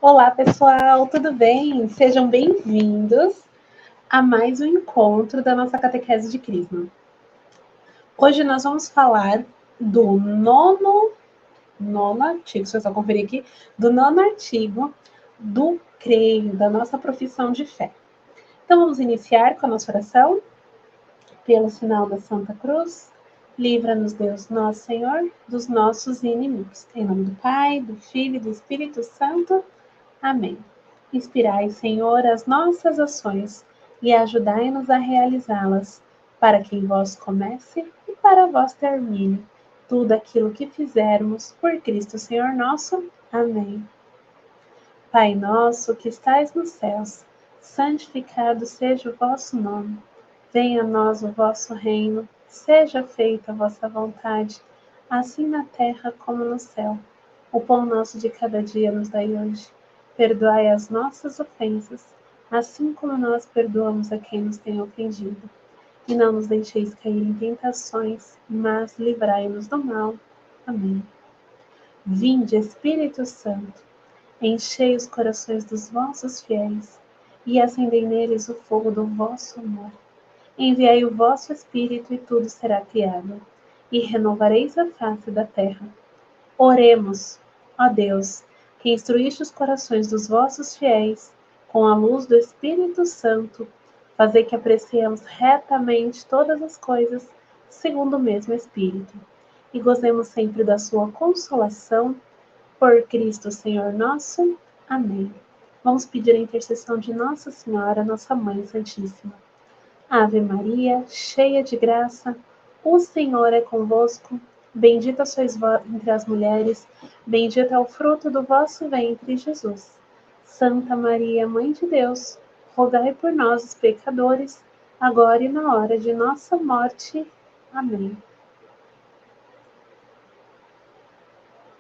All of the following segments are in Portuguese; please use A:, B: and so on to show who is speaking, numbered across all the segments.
A: Olá, pessoal, tudo bem? Sejam bem-vindos a mais um encontro da nossa catequese de Crisma. Hoje nós vamos falar do nono artigo, deixa eu só conferir aqui, do nono artigo do creio, da nossa profissão de fé. Então vamos iniciar com a nossa oração. Pelo sinal da Santa Cruz, livra-nos Deus nosso Senhor dos nossos inimigos. Em nome do Pai, do Filho e do Espírito Santo. Amém. Inspirai, Senhor, as nossas ações e ajudai-nos a realizá-las, para que em vós comece e para vós termine tudo aquilo que fizermos por Cristo Senhor nosso. Amém. Pai nosso que estais nos céus, santificado seja o vosso nome. Venha a nós o vosso reino, seja feita a vossa vontade, assim na terra como no céu. O pão nosso de cada dia nos dai hoje. Perdoai as nossas ofensas, assim como nós perdoamos a quem nos tem ofendido. E não nos deixeis cair em tentações, mas livrai-nos do mal. Amém. Vinde, Espírito Santo, enchei os corações dos vossos fiéis e acendei neles o fogo do vosso amor. Enviai o vosso Espírito e tudo será criado, e renovareis a face da terra. Oremos, ó Deus, que instruíste os corações dos vossos fiéis com a luz do Espírito Santo, fazei que apreciemos retamente todas as coisas segundo o mesmo Espírito, e gozemos sempre da sua consolação, por Cristo Senhor nosso. Amém. Vamos pedir a intercessão de Nossa Senhora, nossa Mãe Santíssima. Ave Maria, cheia de graça, o Senhor é convosco. Bendita sois vós entre as mulheres, bendito é o fruto do vosso ventre, Jesus. Santa Maria, Mãe de Deus, rogai por nós, os pecadores, agora e na hora de nossa morte. Amém.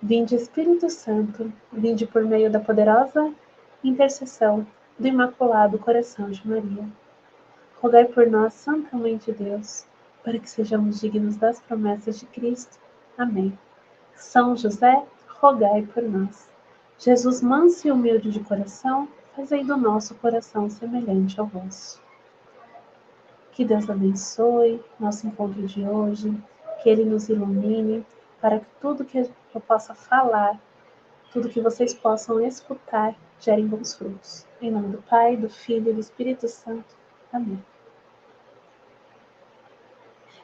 A: Vinde, Espírito Santo, vinde por meio da poderosa intercessão do Imaculado Coração de Maria. Rogai por nós, Santa Mãe de Deus, para que sejamos dignos das promessas de Cristo. Amém. São José, rogai por nós. Jesus, manso e humilde de coração, fazei do nosso coração semelhante ao vosso. Que Deus abençoe nosso encontro de hoje, que Ele nos ilumine, para que tudo que eu possa falar, tudo que vocês possam escutar, gerem bons frutos. Em nome do Pai, do Filho e do Espírito Santo. Amém.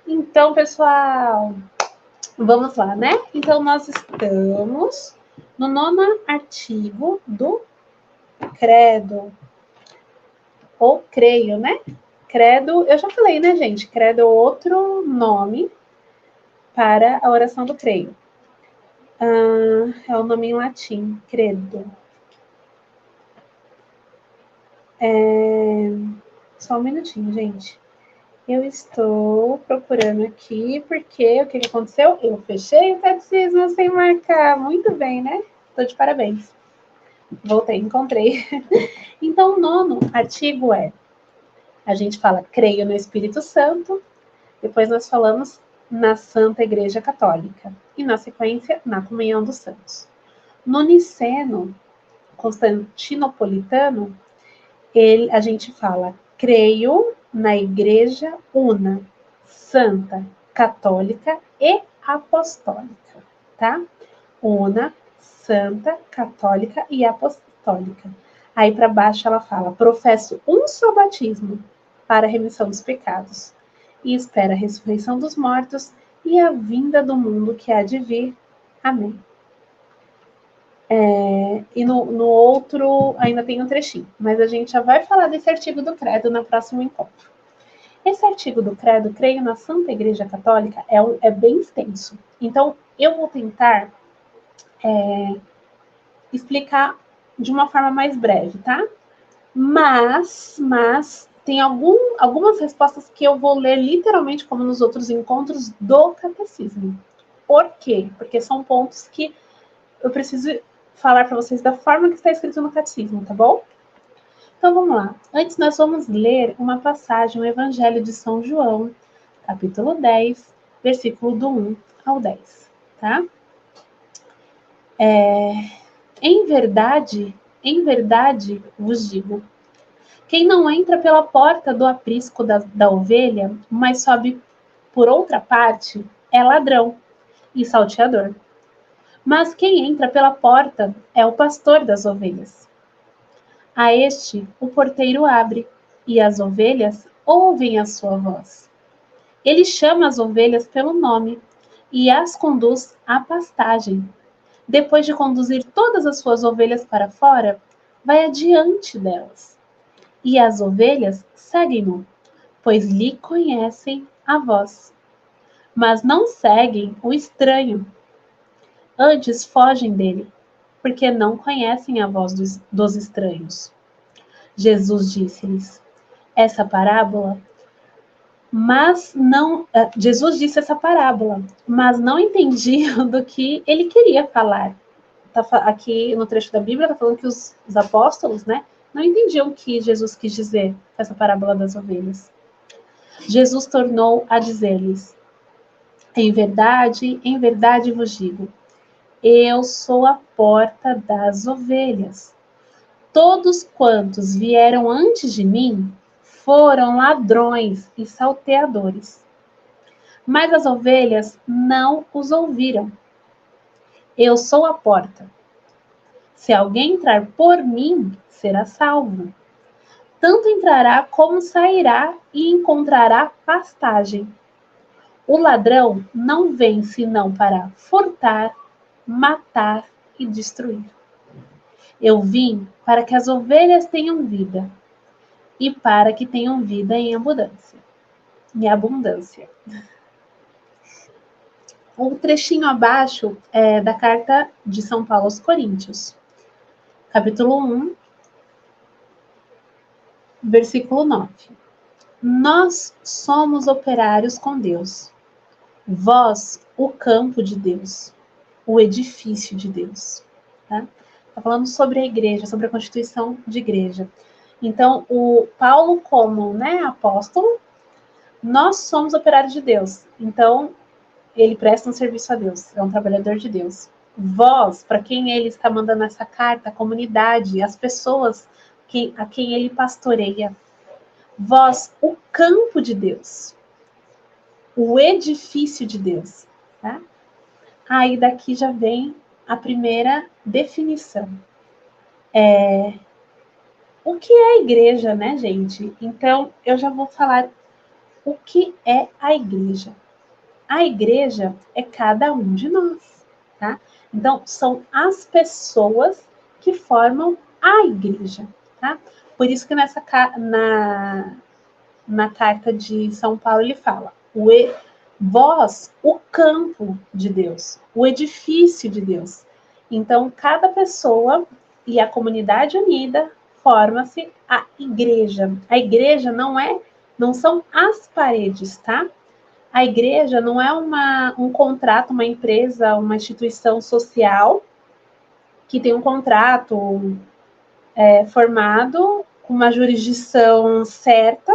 A: Então, pessoal, vamos lá, né? Então, nós estamos no nono artigo do credo, ou creio, né? Credo, eu já falei, né, gente? Credo é outro nome para a oração do creio. É o nome em latim, credo. Só um minutinho, gente. Eu estou procurando aqui, porque o que aconteceu? Eu fechei o catecismo sem marcar. Muito bem, né? Estou de parabéns. Voltei, encontrei. Então, o nono artigo a gente fala, creio no Espírito Santo, depois nós falamos na Santa Igreja Católica, e na sequência, na comunhão dos santos. No Niceno Constantinopolitano, a gente fala, creio na Igreja Una, Santa, Católica e Apostólica, tá? Una, Santa, Católica e Apostólica. Aí para baixo ela fala, professo um só batismo para a remissão dos pecados e espera a ressurreição dos mortos e a vinda do mundo que há de vir. Amém. E no outro ainda tem um trechinho, mas a gente já vai falar desse artigo do credo no próximo encontro. Esse artigo do credo, creio na Santa Igreja Católica, é bem extenso. Então, eu vou tentar explicar de uma forma mais breve, tá? Mas tem algumas respostas que eu vou ler literalmente como nos outros encontros do catecismo. Por quê? Porque são pontos que eu preciso falar para vocês da forma que está escrito no catecismo, tá bom? Então vamos lá. Antes nós vamos ler uma passagem, o Evangelho de São João, capítulo 10, versículo do 1 ao 10, tá? Em em verdade vos digo, quem não entra pela porta do aprisco da ovelha, mas sobe por outra parte, é ladrão e salteador. Mas quem entra pela porta é o pastor das ovelhas. A este o porteiro abre, e as ovelhas ouvem a sua voz. Ele chama as ovelhas pelo nome e as conduz à pastagem. Depois de conduzir todas as suas ovelhas para fora, vai adiante delas. E as ovelhas seguem-no, pois lhe conhecem a voz. Mas não seguem o estranho. Antes fogem dele, porque não conhecem a voz dos estranhos. Jesus disse-lhes essa parábola, Jesus disse essa parábola, mas não entendiam do que ele queria falar. Aqui no trecho da Bíblia está falando que os apóstolos, né, não entendiam o que Jesus quis dizer com essa parábola das ovelhas. Jesus tornou a dizer-lhes: em verdade vos digo, eu sou a porta das ovelhas. Todos quantos vieram antes de mim foram ladrões e salteadores. Mas as ovelhas não os ouviram. Eu sou a porta. Se alguém entrar por mim, será salvo. Tanto entrará como sairá e encontrará pastagem. O ladrão não vem senão para furtar, matar e destruir. Eu vim para que as ovelhas tenham vida e para que tenham vida em abundância. Um trechinho abaixo é da carta de São Paulo aos Coríntios, capítulo 1, versículo 9. Nós somos operários com Deus, vós o campo de Deus, o edifício de Deus. Tá? Tá falando sobre a igreja, sobre a constituição de igreja. Então, o Paulo, como apóstolo, nós somos operários de Deus. Então, ele presta um serviço a Deus, é um trabalhador de Deus. Vós, para quem ele está mandando essa carta, a comunidade, as pessoas a quem ele pastoreia. Vós, o campo de Deus, o edifício de Deus. Tá? Aí daqui já vem a primeira definição. O que é a igreja, né, gente? Então, eu já vou falar o que é a igreja. A igreja é cada um de nós, tá? Então, são as pessoas que formam a igreja, tá? Por isso que na carta de São Paulo ele fala, vós, o campo de Deus, o edifício de Deus. Então, cada pessoa e a comunidade unida forma-se a igreja. A igreja não são as paredes, tá? A igreja não é um contrato, uma empresa, uma instituição social que tem um contrato formado com uma jurisdição certa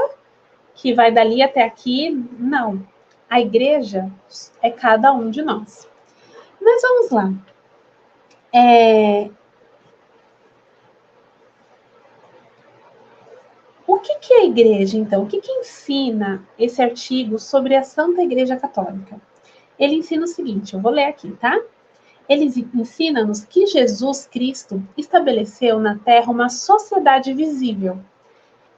A: que vai dali até aqui. Não. A igreja é cada um de nós. Mas vamos lá. O que é a igreja, então? O que ensina esse artigo sobre a Santa Igreja Católica? Ele ensina o seguinte, eu vou ler aqui, tá? Ele ensina-nos que Jesus Cristo estabeleceu na Terra uma sociedade visível,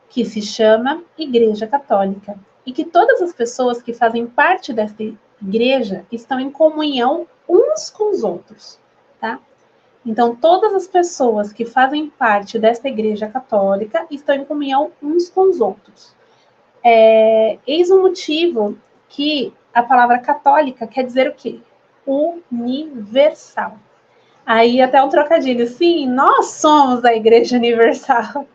A: que se chama Igreja Católica, e que todas as pessoas que fazem parte desta igreja estão em comunhão uns com os outros, tá? Então, todas as pessoas que fazem parte desta igreja católica estão em comunhão uns com os outros. Eis o motivo que a palavra católica quer dizer o quê? Universal. Aí até um trocadilho. Sim, nós somos a igreja universal.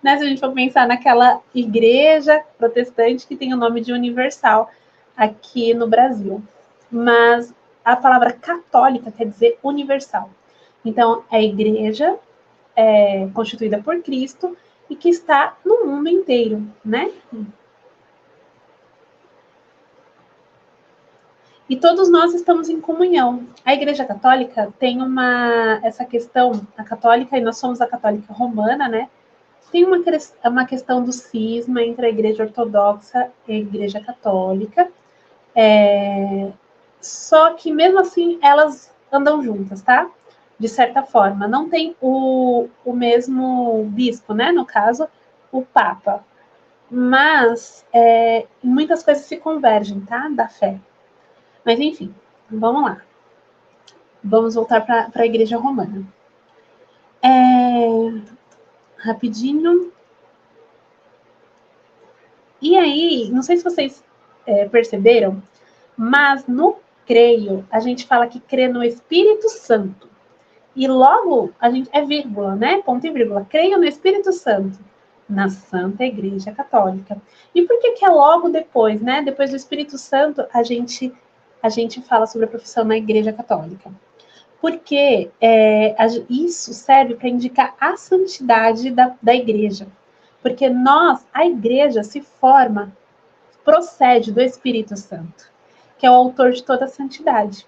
A: Né? Se a gente for pensar naquela igreja protestante que tem o nome de universal aqui no Brasil. Mas a palavra católica quer dizer universal. Então, a igreja é constituída por Cristo e que está no mundo inteiro, né? E todos nós estamos em comunhão. A Igreja Católica tem essa questão, a católica, e nós somos a católica romana, né? Tem uma questão do cisma entre a Igreja Ortodoxa e a Igreja Católica. Só que, mesmo assim, elas andam juntas, tá? De certa forma. Não tem o mesmo bispo, né? No caso, o Papa. Mas muitas coisas se convergem, tá? Da fé. Mas, enfim, vamos lá. Vamos voltar para a Igreja Romana. Rapidinho. E aí, não sei se vocês perceberam, mas no creio, a gente fala que crê no Espírito Santo. E logo, a gente é vírgula, né? Ponto e vírgula. Creio no Espírito Santo, na Santa Igreja Católica. E por que é logo depois, né? Depois do Espírito Santo, a gente fala sobre a profissão na Igreja Católica. Porque isso serve para indicar a santidade da igreja. Porque a igreja se forma, procede do Espírito Santo, que é o autor de toda a santidade.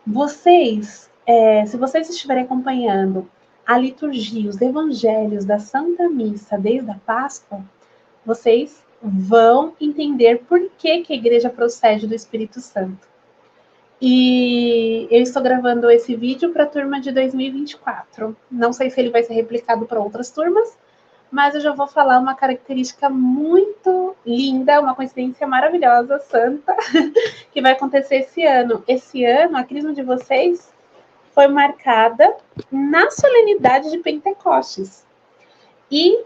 A: Se vocês estiverem acompanhando a liturgia, os evangelhos da Santa Missa desde a Páscoa, vocês vão entender por que a igreja procede do Espírito Santo. E eu estou gravando esse vídeo para a turma de 2024. Não sei se ele vai ser replicado para outras turmas, mas eu já vou falar uma característica muito linda, uma coincidência maravilhosa, santa, que vai acontecer esse ano. Esse ano, a crisma de vocês foi marcada na solenidade de Pentecostes. E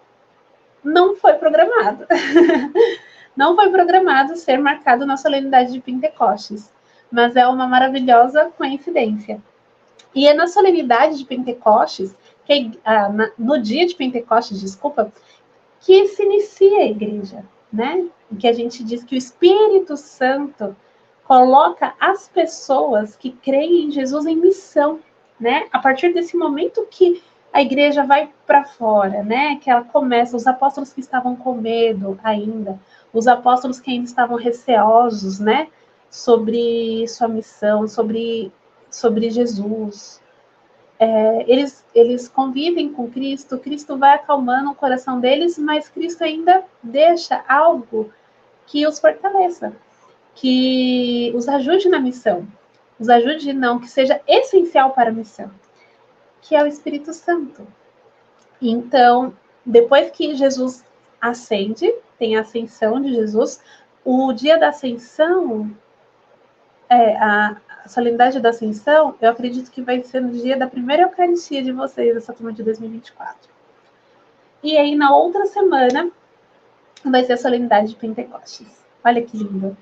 A: não foi programado. Não foi programado ser marcado na solenidade de Pentecostes. Mas é uma maravilhosa coincidência. E é na solenidade de Pentecostes, no dia de Pentecostes, desculpa, que se inicia a igreja, né? Que a gente diz que o Espírito Santo coloca as pessoas que creem em Jesus em missão, né? A partir desse momento que a igreja vai para fora, né? Que ela começa, os apóstolos que estavam com medo ainda, os apóstolos que ainda estavam receosos, né? Sobre sua missão, sobre Jesus. Eles convivem com Cristo, Cristo vai acalmando o coração deles, mas Cristo ainda deixa algo que os fortaleça, que os ajude na missão, os ajude não, que seja essencial para a missão, que é o Espírito Santo. Então, depois que Jesus ascende, tem a ascensão de Jesus, o dia da ascensão, a solenidade da ascensão, eu acredito que vai ser no dia da primeira Eucaristia de vocês, essa turma de 2024. E aí, na outra semana, vai ser a solenidade de Pentecostes. Olha que lindo.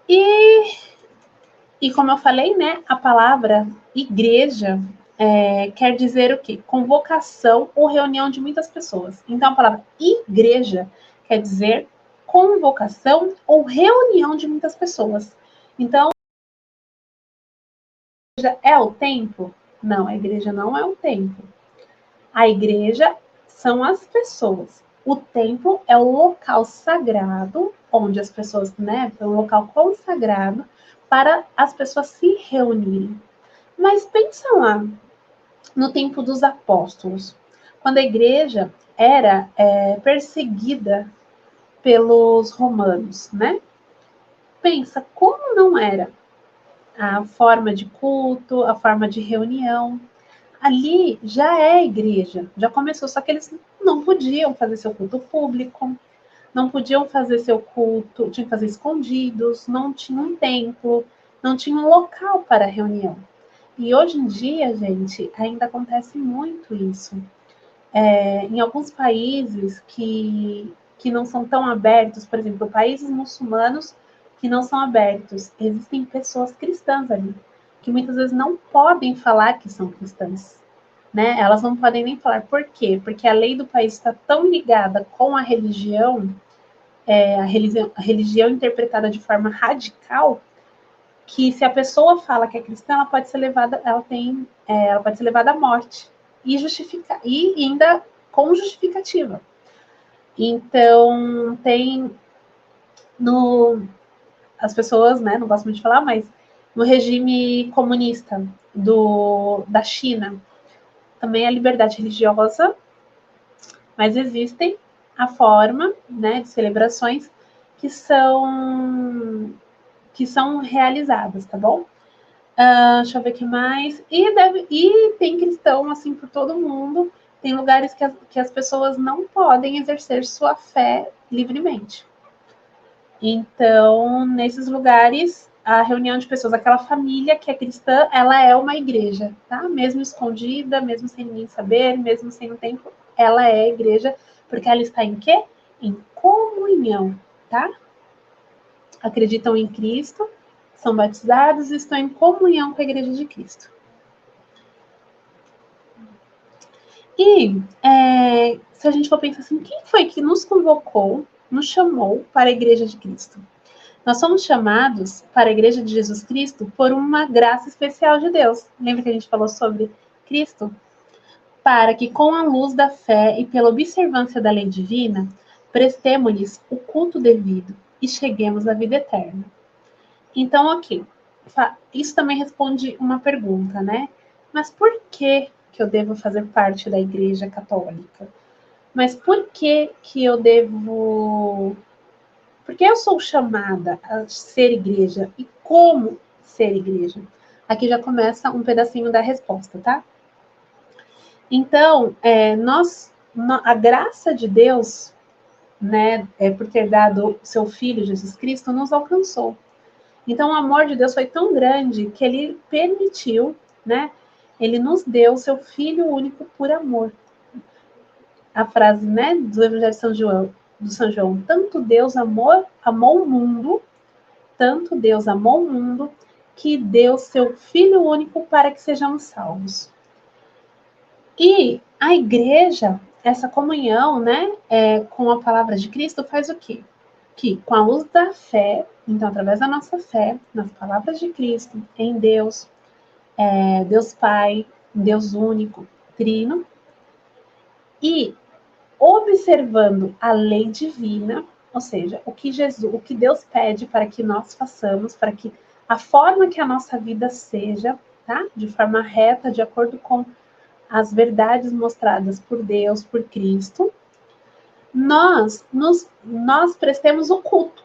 A: E como eu falei, né, a palavra igreja quer dizer o quê? Convocação ou reunião de muitas pessoas. Então, a palavra igreja quer dizer convocação ou reunião de muitas pessoas. Então, a igreja é o templo? Não, a igreja não é o templo. A igreja são as pessoas. O templo é o local sagrado, onde as pessoas, né, é um local consagrado para as pessoas se reunirem. Mas pensa lá, no tempo dos apóstolos, quando a igreja era perseguida pelos romanos, né? Pensa como não era a forma de culto, a forma de reunião. Ali já é a igreja, já começou, só que eles não podiam fazer seu culto público, não podiam fazer seu culto, tinham que fazer escondidos, não tinha um templo, não tinha um local para reunião. E hoje em dia, gente, ainda acontece muito isso. Em alguns países que não são tão abertos, por exemplo, países muçulmanos que não são abertos, existem pessoas cristãs ali, que muitas vezes não podem falar que são cristãs. Né? Elas não podem nem falar. Por quê? Porque a lei do país está tão ligada com a religião interpretada de forma radical, que se a pessoa fala que é cristã, ela pode ser levada, ela pode ser levada à morte e ainda com justificativa. Então tem no as pessoas, né, não gosto muito de falar, mas no regime comunista da China, também a liberdade religiosa, mas existem a forma, né, de celebrações que são realizadas, tá bom? Deixa eu ver o que mais. E tem cristão, assim, por todo mundo. Tem lugares que as pessoas não podem exercer sua fé livremente. Então, nesses lugares, a reunião de pessoas, aquela família que é cristã, ela é uma igreja, tá? Mesmo escondida, mesmo sem ninguém saber, mesmo sem um tempo, ela é igreja, porque ela está em quê? Em comunhão, tá? Acreditam em Cristo, são batizados e estão em comunhão com a igreja de Cristo. E se a gente for pensar assim, quem foi que nos convocou, nos chamou para a igreja de Cristo? Nós somos chamados para a igreja de Jesus Cristo por uma graça especial de Deus. Lembra que a gente falou sobre Cristo? Para que com a luz da fé e pela observância da lei divina, prestemos-lhes o culto devido e cheguemos à vida eterna. Então, ok, isso também responde uma pergunta, né? Mas por que eu devo fazer parte da Igreja Católica? Mas por que eu devo... Por que eu sou chamada a ser igreja? E como ser igreja? Aqui já começa um pedacinho da resposta, tá? Então, a graça de Deus, né, por ter dado o seu Filho, Jesus Cristo, nos alcançou. Então, o amor de Deus foi tão grande que ele permitiu, né? Ele nos deu o seu Filho único por amor. A frase, né, do Evangelho de São João, tanto Deus amou o mundo, tanto Deus amou o mundo, que deu seu Filho único para que sejamos salvos. E a igreja, essa comunhão, né, com a palavra de Cristo, faz o quê? Que com a luz da fé, então através da nossa fé, nas palavras de Cristo, em Deus, Deus Pai, Deus único, trino, e observando a lei divina, ou seja, o que Deus pede para que nós façamos, para que a forma que a nossa vida seja, tá? De forma reta, de acordo com as verdades mostradas por Deus, por Cristo, nós prestemos o culto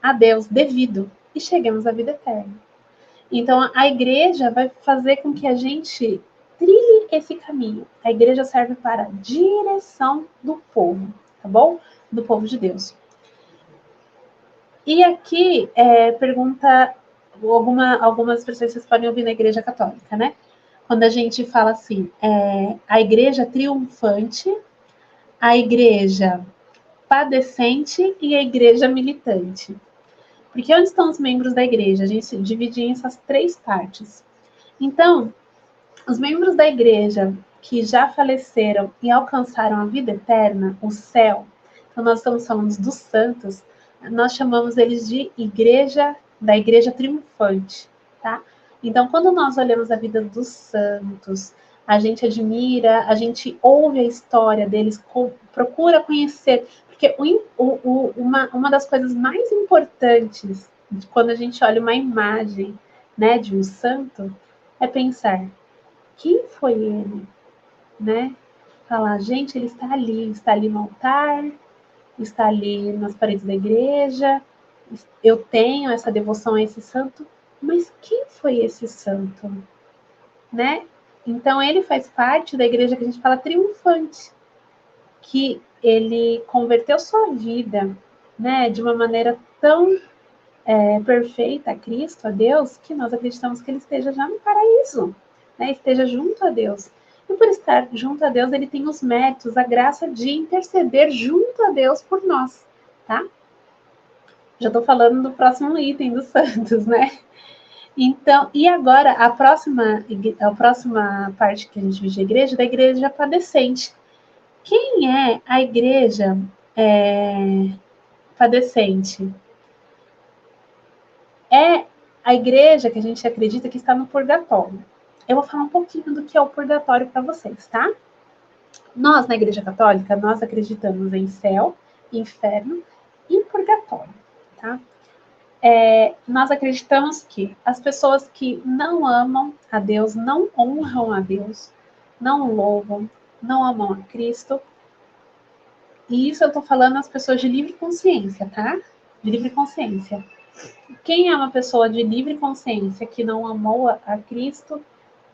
A: a Deus devido e cheguemos à vida eterna. Então, a igreja vai fazer com que a gente trilhe esse caminho. A igreja serve para a direção do povo, tá bom? Do povo de Deus. E aqui, pergunta algumas expressões que vocês podem ouvir na igreja católica, né? Quando a gente fala assim, a igreja triunfante, a igreja padecente e a igreja militante. Porque onde estão os membros da igreja? A gente divide em essas três partes. Então, os membros da igreja que já faleceram e alcançaram a vida eterna, o céu, então nós estamos falando dos santos, nós chamamos eles de da igreja triunfante, tá? Então, quando nós olhamos a vida dos santos, a gente admira, a gente ouve a história deles, procura conhecer, porque uma das coisas mais importantes quando a gente olha uma imagem, né, de um santo, é pensar quem foi ele, né? Falar, gente, ele está ali no altar, está ali nas paredes da igreja, eu tenho essa devoção a esse santo, mas quem foi esse santo, né? Então ele faz parte da igreja que a gente fala triunfante, que ele converteu sua vida, né, de uma maneira tão perfeita a Cristo, a Deus, que nós acreditamos que ele esteja já no paraíso, né? Esteja junto a Deus. E por estar junto a Deus, ele tem os méritos, a graça de interceder junto a Deus por nós, tá? Já estou falando do próximo item dos santos, né? Então, e agora a próxima parte que a gente vive da igreja padecente. Quem é a igreja padecente? É a igreja que a gente acredita que está no purgatório. Eu vou falar um pouquinho do que é o purgatório para vocês, tá? Nós, na Igreja Católica, nós acreditamos em céu, inferno e purgatório, tá? nós acreditamos que as pessoas que não amam a Deus, não honram a Deus, não louvam, não amam a Cristo, e isso eu tô falando as pessoas de livre consciência, tá? De livre consciência. Quem é uma pessoa de livre consciência que não amou a Cristo,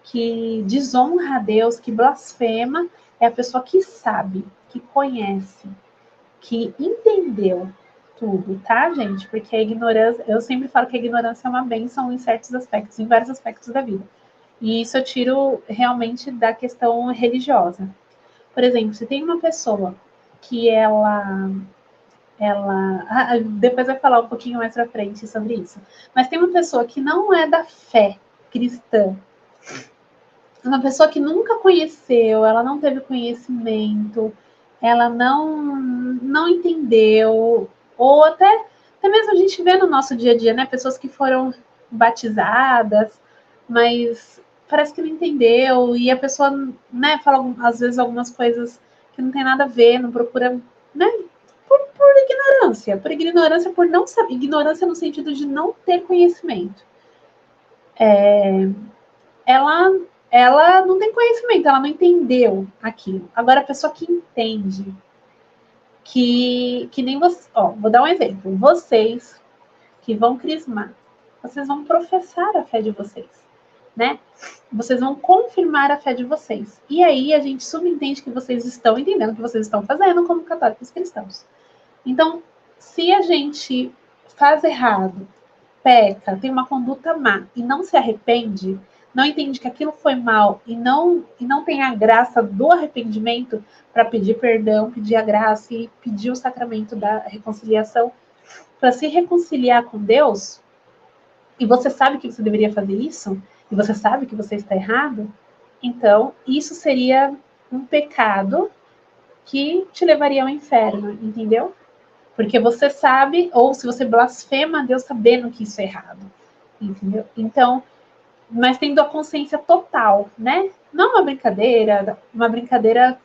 A: que desonra a Deus, que blasfema, é a pessoa que sabe, que conhece, que entendeu tudo, tá, gente? Porque a ignorância, eu sempre falo que a ignorância é uma bênção em certos aspectos, em vários aspectos da vida. E isso eu tiro realmente da questão religiosa. Por exemplo, se tem uma pessoa que depois vai falar um pouquinho mais pra frente sobre isso. Mas tem uma pessoa que não é da fé cristã, uma pessoa que nunca conheceu, ela não teve conhecimento, ela não entendeu, ou até mesmo a gente vê no nosso dia a dia, né? Pessoas que foram batizadas, mas parece que não entendeu, e a pessoa, né, fala às vezes algumas coisas que não tem nada a ver, não procura, né? Por ignorância, por não saber, ignorância no sentido de não ter conhecimento. Ela não tem conhecimento, ela não entendeu aquilo. Agora, a pessoa que entende, que nem você, ó, vou dar um exemplo. Vocês que vão crismar, vocês vão professar a fé de vocês, né? Vocês vão confirmar a fé de vocês. E aí a gente subentende que vocês estão entendendo o que vocês estão fazendo como católicos cristãos. Então, se a gente faz errado, peca, tem uma conduta má e não se arrepende, não entende que aquilo foi mal e não tem a graça do arrependimento para pedir perdão, pedir a graça e pedir o sacramento da reconciliação para se reconciliar com Deus, e você sabe que você deveria fazer isso, e você sabe que você está errado, então isso seria um pecado que te levaria ao inferno, entendeu? Porque você sabe, ou se você blasfema a Deus sabendo que isso é errado, entendeu? Então, mas tendo a consciência total, né? Não uma brincadeira,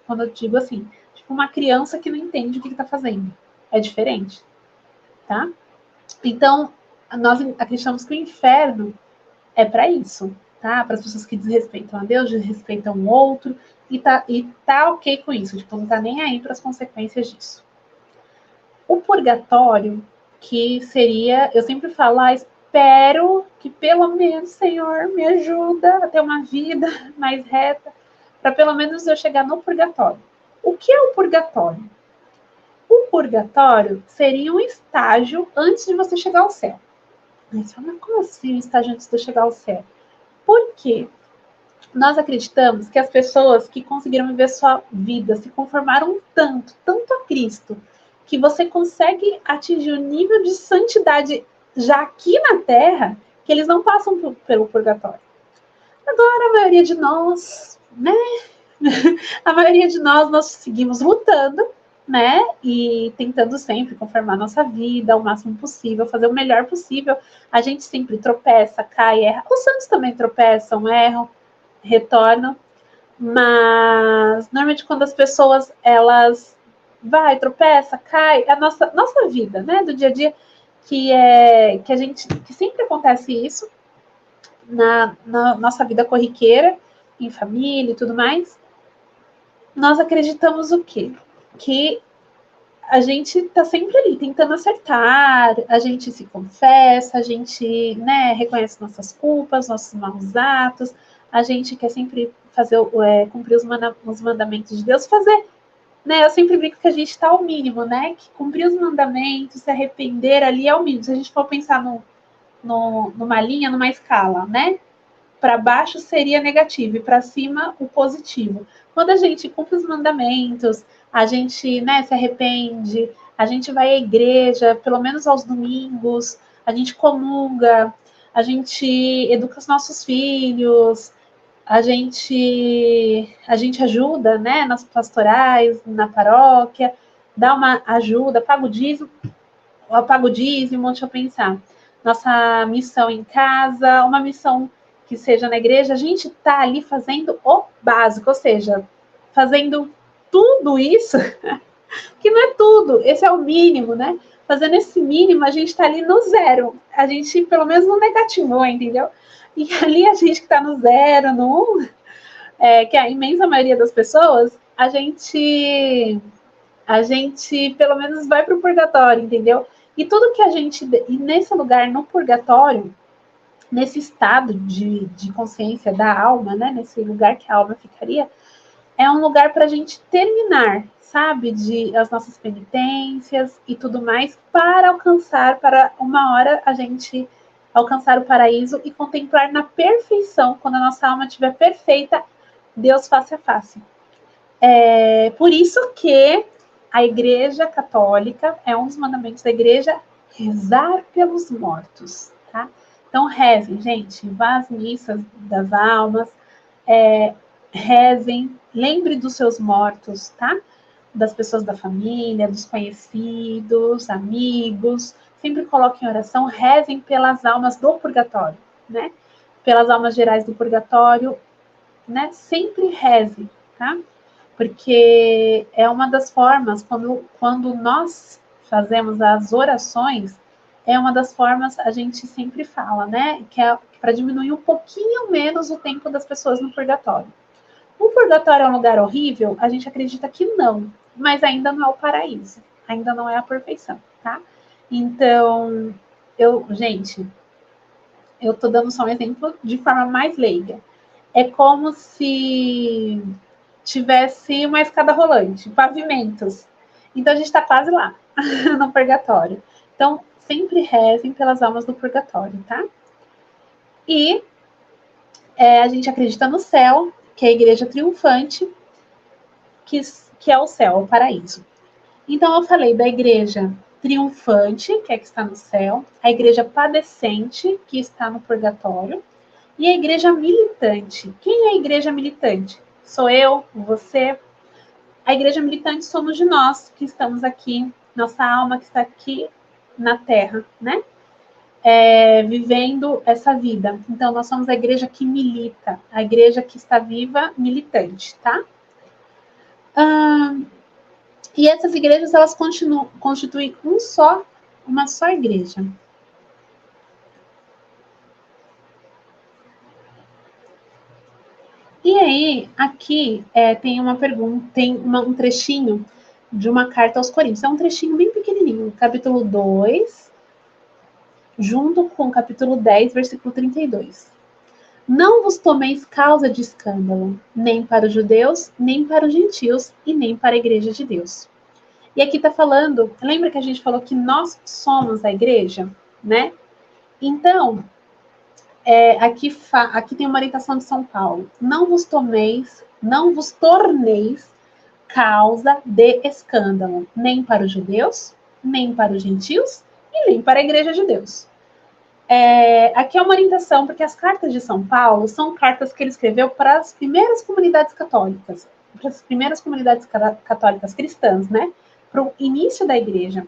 A: quando eu digo assim, tipo uma criança que não entende o que está fazendo. É diferente, tá? Então, nós acreditamos que o inferno é para isso, tá? Para as pessoas que desrespeitam a Deus, desrespeitam o outro, e tá ok com isso, tipo, não tá nem aí para as consequências disso. O purgatório, que seria, eu sempre falo, espero que pelo menos, Senhor, me ajuda a ter uma vida mais reta, para pelo menos eu chegar no purgatório. O que é o purgatório? O purgatório seria um estágio antes de você chegar ao céu. Mas como assim um estágio antes de eu chegar ao céu? Por quê? Nós acreditamos que as pessoas que conseguiram viver sua vida se conformaram tanto a Cristo, que você consegue atingir o nível de santidade já aqui na Terra, que eles não passam pelo purgatório. Agora, a maioria de nós, né? A maioria de nós seguimos lutando, né? E tentando sempre conformar nossa vida ao máximo possível, fazer o melhor possível. A gente sempre tropeça, cai, erra. Os santos também tropeçam, erram, retornam. Mas normalmente quando as pessoas elas tropeça, cai, a nossa vida, né, do dia a dia, que sempre acontece isso na nossa vida corriqueira, em família e tudo mais. Nós acreditamos o quê? Que a gente tá sempre ali tentando acertar, a gente se confessa, a gente, né, reconhece nossas culpas, nossos maus atos, a gente quer sempre fazer, cumprir os mandamentos de Deus, né? Eu sempre brinco que a gente está ao mínimo, né? Que cumprir os mandamentos, se arrepender ali é o mínimo. Se a gente for pensar numa linha, numa escala, né? Para baixo seria negativo e para cima o positivo. Quando a gente cumpre os mandamentos, a gente, né, se arrepende, a gente vai à igreja, pelo menos aos domingos, a gente comunga, a gente educa os nossos filhos, a gente ajuda, né, nas pastorais, na paróquia, dá uma ajuda, paga o dízimo, deixa eu pensar. Nossa missão em casa, uma missão que seja na igreja, a gente está ali fazendo o básico, ou seja, fazendo tudo isso, que não é tudo, esse é o mínimo, né? fazendo esse mínimo, a gente está ali no zero. A gente, pelo menos, não negativou, entendeu? E ali a gente que está no zero, no 1, que é a imensa maioria das pessoas, a gente pelo menos vai para o purgatório, entendeu? E tudo que a gente. E nesse lugar, no purgatório, nesse estado de consciência da alma, né? Nesse lugar que a alma ficaria, é um lugar para a gente terminar, sabe? De as nossas penitências e tudo mais, para uma hora a gente alcançar o paraíso e contemplar na perfeição, quando a nossa alma estiver perfeita, Deus face a face. Por isso que a Igreja Católica, é um dos mandamentos da Igreja, rezar pelos mortos, tá? Então, rezem, gente, vá às missas das almas, rezem, lembre dos seus mortos, tá? Das pessoas da família, dos conhecidos, amigos, sempre coloquem em oração, rezem pelas almas do purgatório, né? Pelas almas gerais do purgatório, né? Sempre reze, tá? Porque é uma das formas, quando nós fazemos as orações, é uma das formas, a gente sempre fala, né? Que é para diminuir um pouquinho menos o tempo das pessoas no purgatório. O purgatório é um lugar horrível? A gente acredita que não, mas ainda não é o paraíso, ainda não é a perfeição, tá? Então, gente, eu tô dando só um exemplo de forma mais leiga. É como se tivesse uma escada rolante, pavimentos. Então a gente está quase lá, no purgatório. Então, sempre rezem pelas almas do purgatório, tá? E a gente acredita no céu, que é a igreja triunfante, que é o céu, o paraíso. Então eu falei da igreja triunfante, que é que está no céu, a igreja padecente, que está no purgatório, e a igreja militante. Quem é a igreja militante? Sou eu, você. A igreja militante somos de nós que estamos aqui, nossa alma que está aqui na Terra, né? Vivendo essa vida. Então, nós somos a igreja que milita, a igreja que está viva, militante, tá? E essas igrejas, elas constituem uma só igreja. E aí, aqui tem uma pergunta, tem um trechinho de uma carta aos Coríntios. É um trechinho bem pequenininho, capítulo 2, junto com o capítulo 10, versículo 32. Não vos tomeis causa de escândalo, nem para os judeus, nem para os gentios, e nem para a igreja de Deus. E aqui está falando, lembra que a gente falou que nós somos a igreja, né? Então, aqui tem uma orientação de São Paulo. Não vos torneis causa de escândalo, nem para os judeus, nem para os gentios, e nem para a igreja de Deus. Aqui é uma orientação, porque as cartas de São Paulo são cartas que ele escreveu para as primeiras comunidades católicas, para as primeiras comunidades católicas cristãs, né? Para o início da igreja.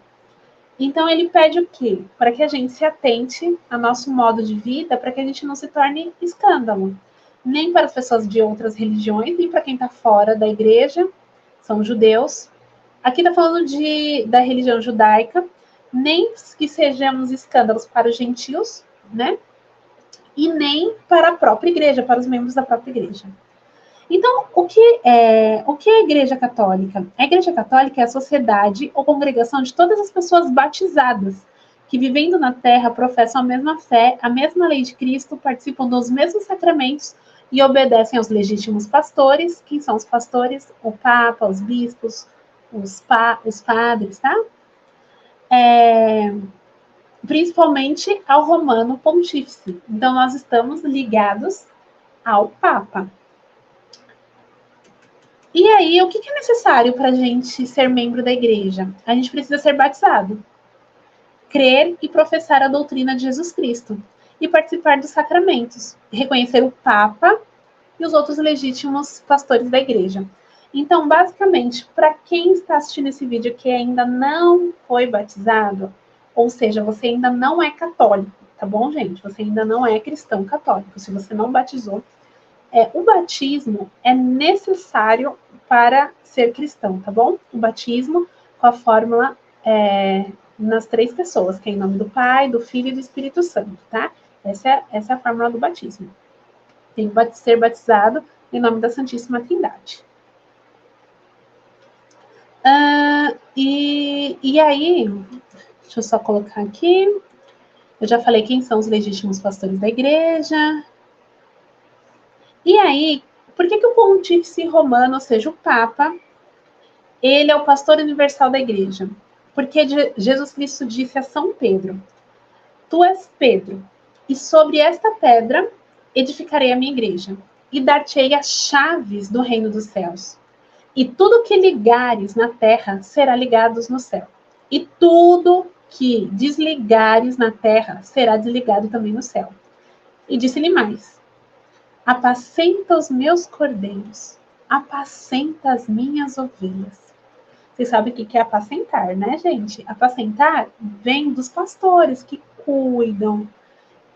A: Então ele pede o quê? Para que a gente se atente ao nosso modo de vida, para que a gente não se torne escândalo. Nem para as pessoas de outras religiões, nem para quem está fora da igreja, são judeus. Aqui está falando da religião judaica, nem que sejamos escândalos para os gentios, né? E nem para a própria igreja, para os membros da própria igreja. Então, o que é a Igreja Católica? A Igreja Católica é a sociedade ou congregação de todas as pessoas batizadas, que vivendo na Terra professam a mesma fé, a mesma lei de Cristo, participam dos mesmos sacramentos e obedecem aos legítimos pastores. Quem são os pastores? O Papa, os bispos, os padres, tá? Principalmente ao Romano Pontífice. Então, nós estamos ligados ao Papa. E aí, o que é necessário para a gente ser membro da igreja? A gente precisa ser batizado, crer e professar a doutrina de Jesus Cristo e participar dos sacramentos, reconhecer o Papa e os outros legítimos pastores da igreja. Então, basicamente, para quem está assistindo esse vídeo que ainda não foi batizado, ou seja, você ainda não é católico, tá bom, gente? Você ainda não é cristão católico. Se você não batizou, o batismo é necessário para ser cristão, tá bom? O batismo com a fórmula nas 3 pessoas, que é em nome do Pai, do Filho e do Espírito Santo, tá? Essa é a fórmula do batismo. Tem que ser batizado em nome da Santíssima Trindade. E aí, deixa eu só colocar aqui. Eu já falei quem são os legítimos pastores da igreja. E aí, por que o pontífice romano, ou seja, o Papa, ele é o pastor universal da igreja? Porque Jesus Cristo disse a São Pedro: Tu és Pedro, e sobre esta pedra edificarei a minha igreja, e dar-te-ei as chaves do reino dos céus. E tudo que ligares na terra será ligado no céu. E tudo que desligares na terra será desligado também no céu. E disse-lhe mais: Apacenta os meus cordeiros, apacenta as minhas ovelhas. Vocês sabem o que é apacentar, né, gente? Apacentar vem dos pastores que cuidam,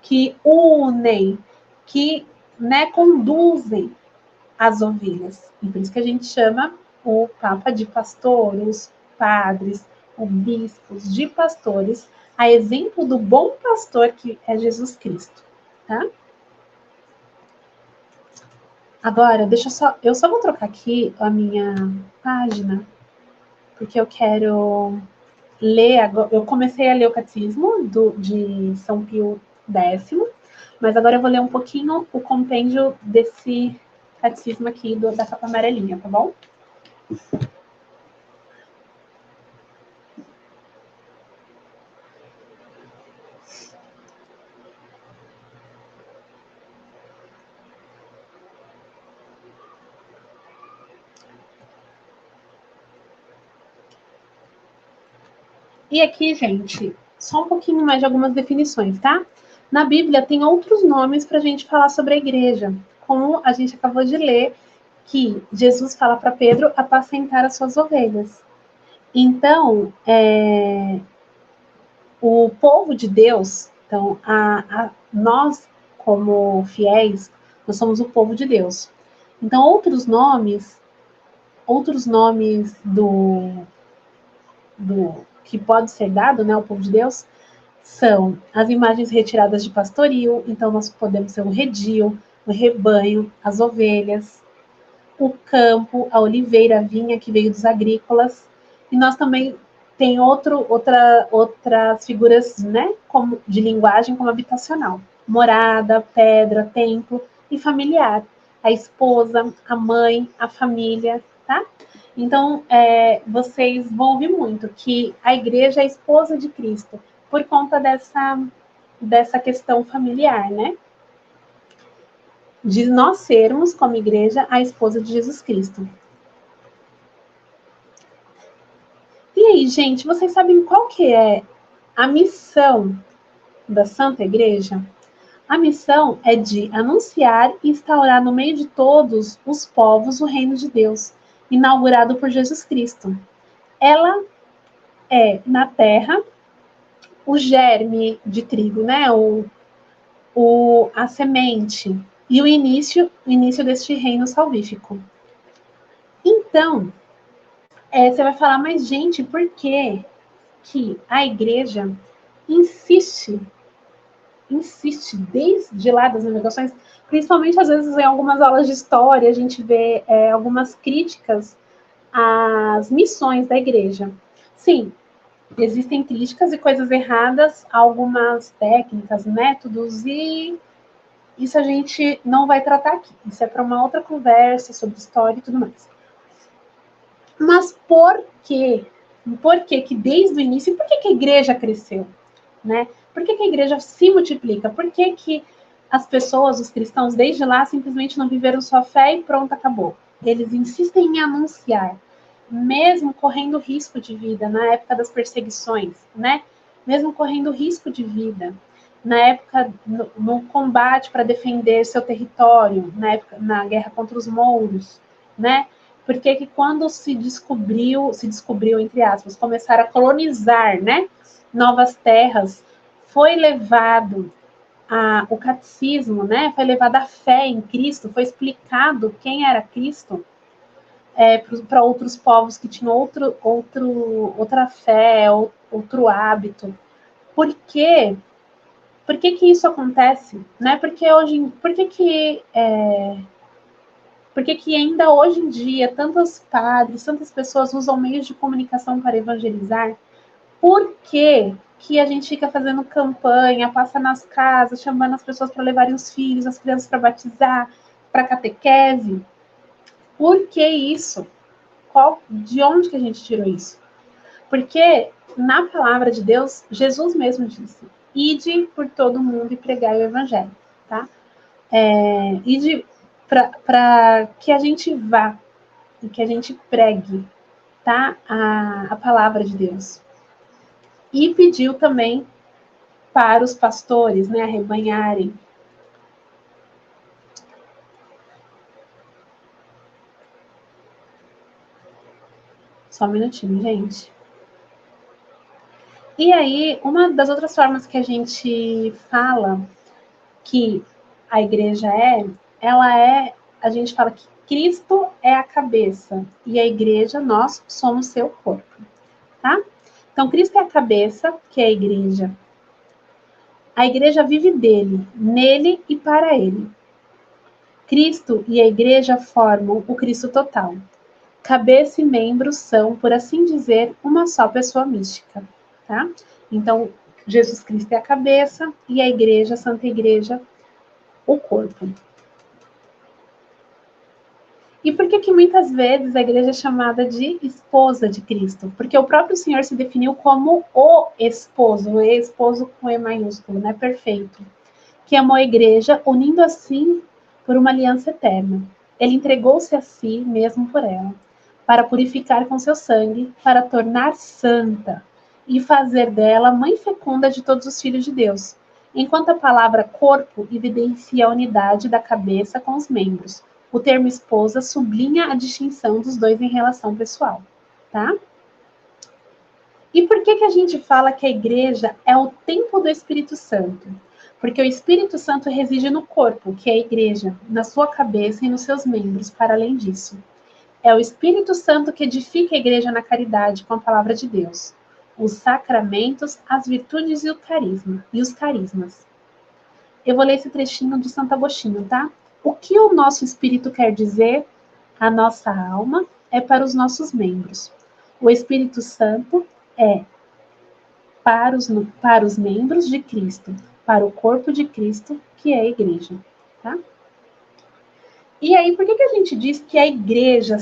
A: que unem, que, né, conduzem as ovelhas. E por isso que a gente chama o Papa de pastor, os padres, os bispos de pastores, a exemplo do bom pastor que é Jesus Cristo, tá? Agora, eu só vou trocar aqui a minha página, porque eu quero ler agora. Eu comecei a ler o catecismo de São Pio X, mas agora eu vou ler um pouquinho o compêndio desse catecismo aqui da capa amarelinha, tá bom? E aqui, gente, só um pouquinho mais de algumas definições, tá? Na Bíblia tem outros nomes para a gente falar sobre a igreja, como a gente acabou de ler, que Jesus fala para Pedro apacentar as suas ovelhas. Então, o povo de Deus, então, nós, como fiéis, nós somos o povo de Deus. Então, outros nomes do que pode ser dado, né, ao povo de Deus, são as imagens retiradas de pastoril, então nós podemos ser o redil, o rebanho, as ovelhas, o campo, a oliveira, a vinha que veio dos agrícolas, e nós também tem outras figuras, né, como, de linguagem como habitacional, morada, pedra, templo e familiar, a esposa, a mãe, a família, tá? Então, vocês vão ouvir muito que a igreja é a esposa de Cristo, por conta dessa questão familiar, né? De nós sermos, como igreja, a esposa de Jesus Cristo. E aí, gente, vocês sabem qual que é a missão da Santa Igreja? A missão é de anunciar e instaurar no meio de todos os povos o reino de Deus, inaugurado por Jesus Cristo. Ela é, na terra, o germe de trigo, né? A semente e o início deste reino salvífico. Então, você vai falar, mas gente, por que a igreja insiste desde lá das navegações, principalmente às vezes em algumas aulas de história, a gente vê algumas críticas às missões da igreja. Sim, existem críticas e coisas erradas, algumas técnicas, métodos, e isso a gente não vai tratar aqui. Isso é para uma outra conversa sobre história e tudo mais. Mas por quê? Por que desde o início, por que a igreja cresceu? Né? Por que a igreja se multiplica? Por que as pessoas, os cristãos, desde lá, simplesmente não viveram sua fé e pronto, acabou? Eles insistem em anunciar, mesmo correndo risco de vida, na época das perseguições, né? Mesmo correndo risco de vida, na época, no combate para defender seu território, na guerra contra os mouros, né? Porque que quando se descobriu, entre aspas, começaram a colonizar, né, novas terras, foi levado o catecismo, né, foi levada a fé em Cristo, foi explicado quem era Cristo para outros povos que tinham outra fé, outro hábito. Por quê? Por que que isso acontece? Né? Porque hoje, por que que ainda hoje em dia tantos padres, tantas pessoas usam meios de comunicação para evangelizar? Por que a gente fica fazendo campanha, passa nas casas, chamando as pessoas para levarem os filhos, as crianças para batizar, para catequese? Por que isso? De onde que a gente tirou isso? Porque na palavra de Deus, Jesus mesmo disse: ide por todo mundo e pregai o evangelho, tá? Ide para que a gente vá e que a gente pregue, tá? A palavra de Deus. E pediu também para os pastores, né, arrebanharem. Só um minutinho, gente. E aí, uma das outras formas que a gente fala que a igreja a gente fala que Cristo é a cabeça e a igreja, nós somos seu corpo, tá? Então, Cristo é a cabeça, que é a igreja. A igreja vive dele, nele e para ele. Cristo e a igreja formam o Cristo total. Cabeça e membros são, por assim dizer, uma só pessoa mística, tá? Então, Jesus Cristo é a cabeça e a igreja, a Santa Igreja, o corpo. E por que muitas vezes a igreja é chamada de esposa de Cristo? Porque o próprio Senhor se definiu como o esposo com E maiúsculo, né? Perfeito. Que amou a igreja, unindo assim por uma aliança eterna. Ele entregou-se a si mesmo por ela, para purificar com seu sangue, para tornar santa e fazer dela mãe fecunda de todos os filhos de Deus. Enquanto a palavra corpo evidencia a unidade da cabeça com os membros, o termo esposa sublinha a distinção dos dois em relação pessoal, tá? E por que a gente fala que a igreja é o templo do Espírito Santo? Porque o Espírito Santo reside no corpo, que é a igreja, na sua cabeça e nos seus membros, para além disso. É o Espírito Santo que edifica a igreja na caridade com a palavra de Deus, os sacramentos, as virtudes e os carismas. Eu vou ler esse trechinho de Santo Agostinho, tá? O que o nosso espírito quer dizer? A nossa alma é para os nossos membros. O Espírito Santo é para os membros de Cristo, para o corpo de Cristo, que é a igreja, tá? E aí, por que a gente diz que a igreja,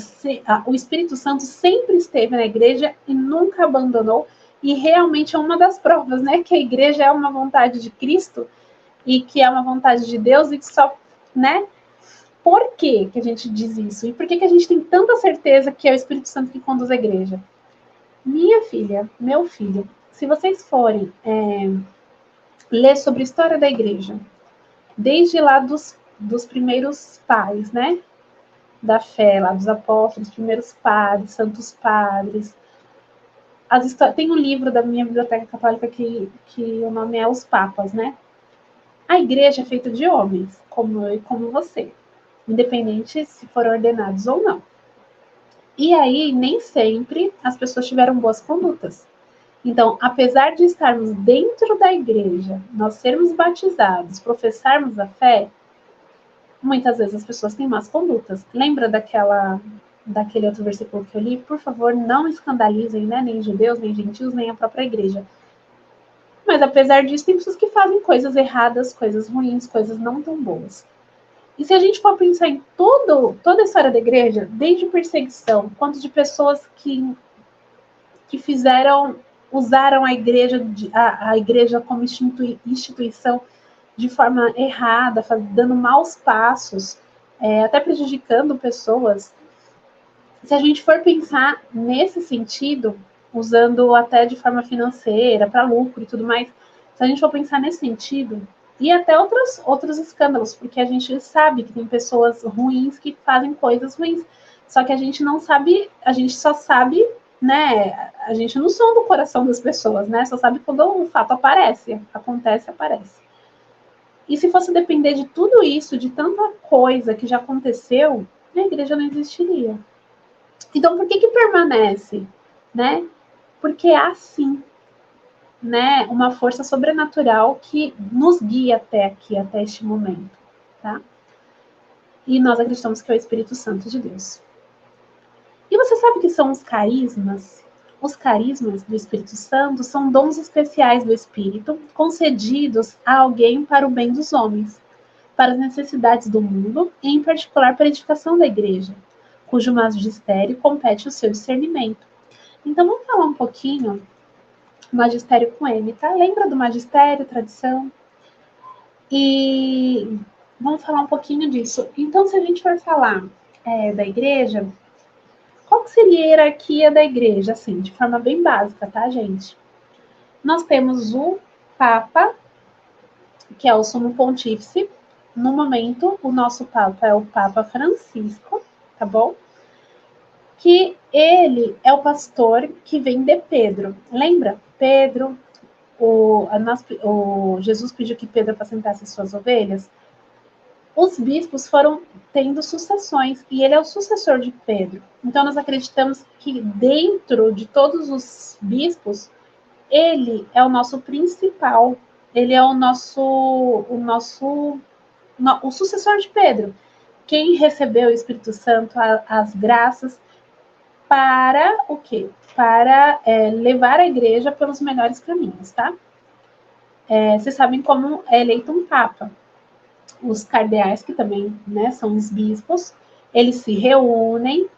A: o Espírito Santo sempre esteve na igreja e nunca abandonou? E realmente é uma das provas, né? Que a igreja é uma vontade de Cristo e que é uma vontade de Deus e que só, né? Por que a gente diz isso? E por que a gente tem tanta certeza que é o Espírito Santo que conduz a igreja? Minha filha, meu filho, se vocês forem ler sobre a história da igreja, desde lá dos primeiros pais, né? Da fé, lá dos apóstolos, primeiros padres, santos padres. Tem um livro da minha biblioteca católica que o nome é Os Papas, né? A igreja é feita de homens, como eu e como você, independente se foram ordenados ou não. E aí, nem sempre as pessoas tiveram boas condutas. Então, apesar de estarmos dentro da igreja, nós sermos batizados, professarmos a fé, muitas vezes as pessoas têm más condutas. Lembra daquele outro versículo que eu li? Por favor, não escandalizem, né, nem judeus, nem gentios, nem a própria igreja. Mas apesar disso, tem pessoas que fazem coisas erradas, coisas ruins, coisas não tão boas. E se a gente for pensar em toda a história da igreja, desde perseguição, quanto de pessoas que usaram a igreja como instituição de forma errada, dando maus passos, até prejudicando pessoas. Se a gente for pensar nesse sentido, usando até de forma financeira, para lucro e tudo mais, se a gente for pensar nesse sentido, e até outros escândalos, porque a gente sabe que tem pessoas ruins que fazem coisas ruins, só que a gente não sabe, a gente só sabe, né, a gente não sonda o coração das pessoas, né, só sabe quando o fato acontece. E se fosse depender de tudo isso, de tanta coisa que já aconteceu, a igreja não existiria. Então, por que permanece? Né? Porque é assim. né, uma força sobrenatural que nos guia até aqui, até este momento, tá? E nós acreditamos que é o Espírito Santo de Deus. E você sabe o que são os carismas? Os carismas do Espírito Santo são dons especiais do Espírito concedidos a alguém para o bem dos homens, para as necessidades do mundo e, em particular, para a edificação da igreja, cujo magistério compete o seu discernimento. Então, vamos falar um pouquinho do magistério com M, tá? Lembra do magistério, tradição? E vamos falar um pouquinho disso. Então, se a gente for falar da igreja, qual que seria a hierarquia da igreja, assim, de forma bem básica, tá, gente? Nós temos o Papa, que é o sumo pontífice. No momento, o nosso Papa é o Papa Francisco, tá bom? Que ele é o pastor que vem de Pedro. Lembra? Pedro, o Jesus pediu que Pedro apacentasse suas ovelhas. Os bispos foram tendo sucessões e ele é o sucessor de Pedro. Então nós acreditamos que dentro de todos os bispos, ele é o nosso principal, ele é o sucessor de Pedro, quem recebeu o Espírito Santo, as graças, para o quê? Para levar a igreja pelos melhores caminhos, tá? Vocês sabem como é eleito um papa. Os cardeais, que também, né, são os bispos, eles se reúnem,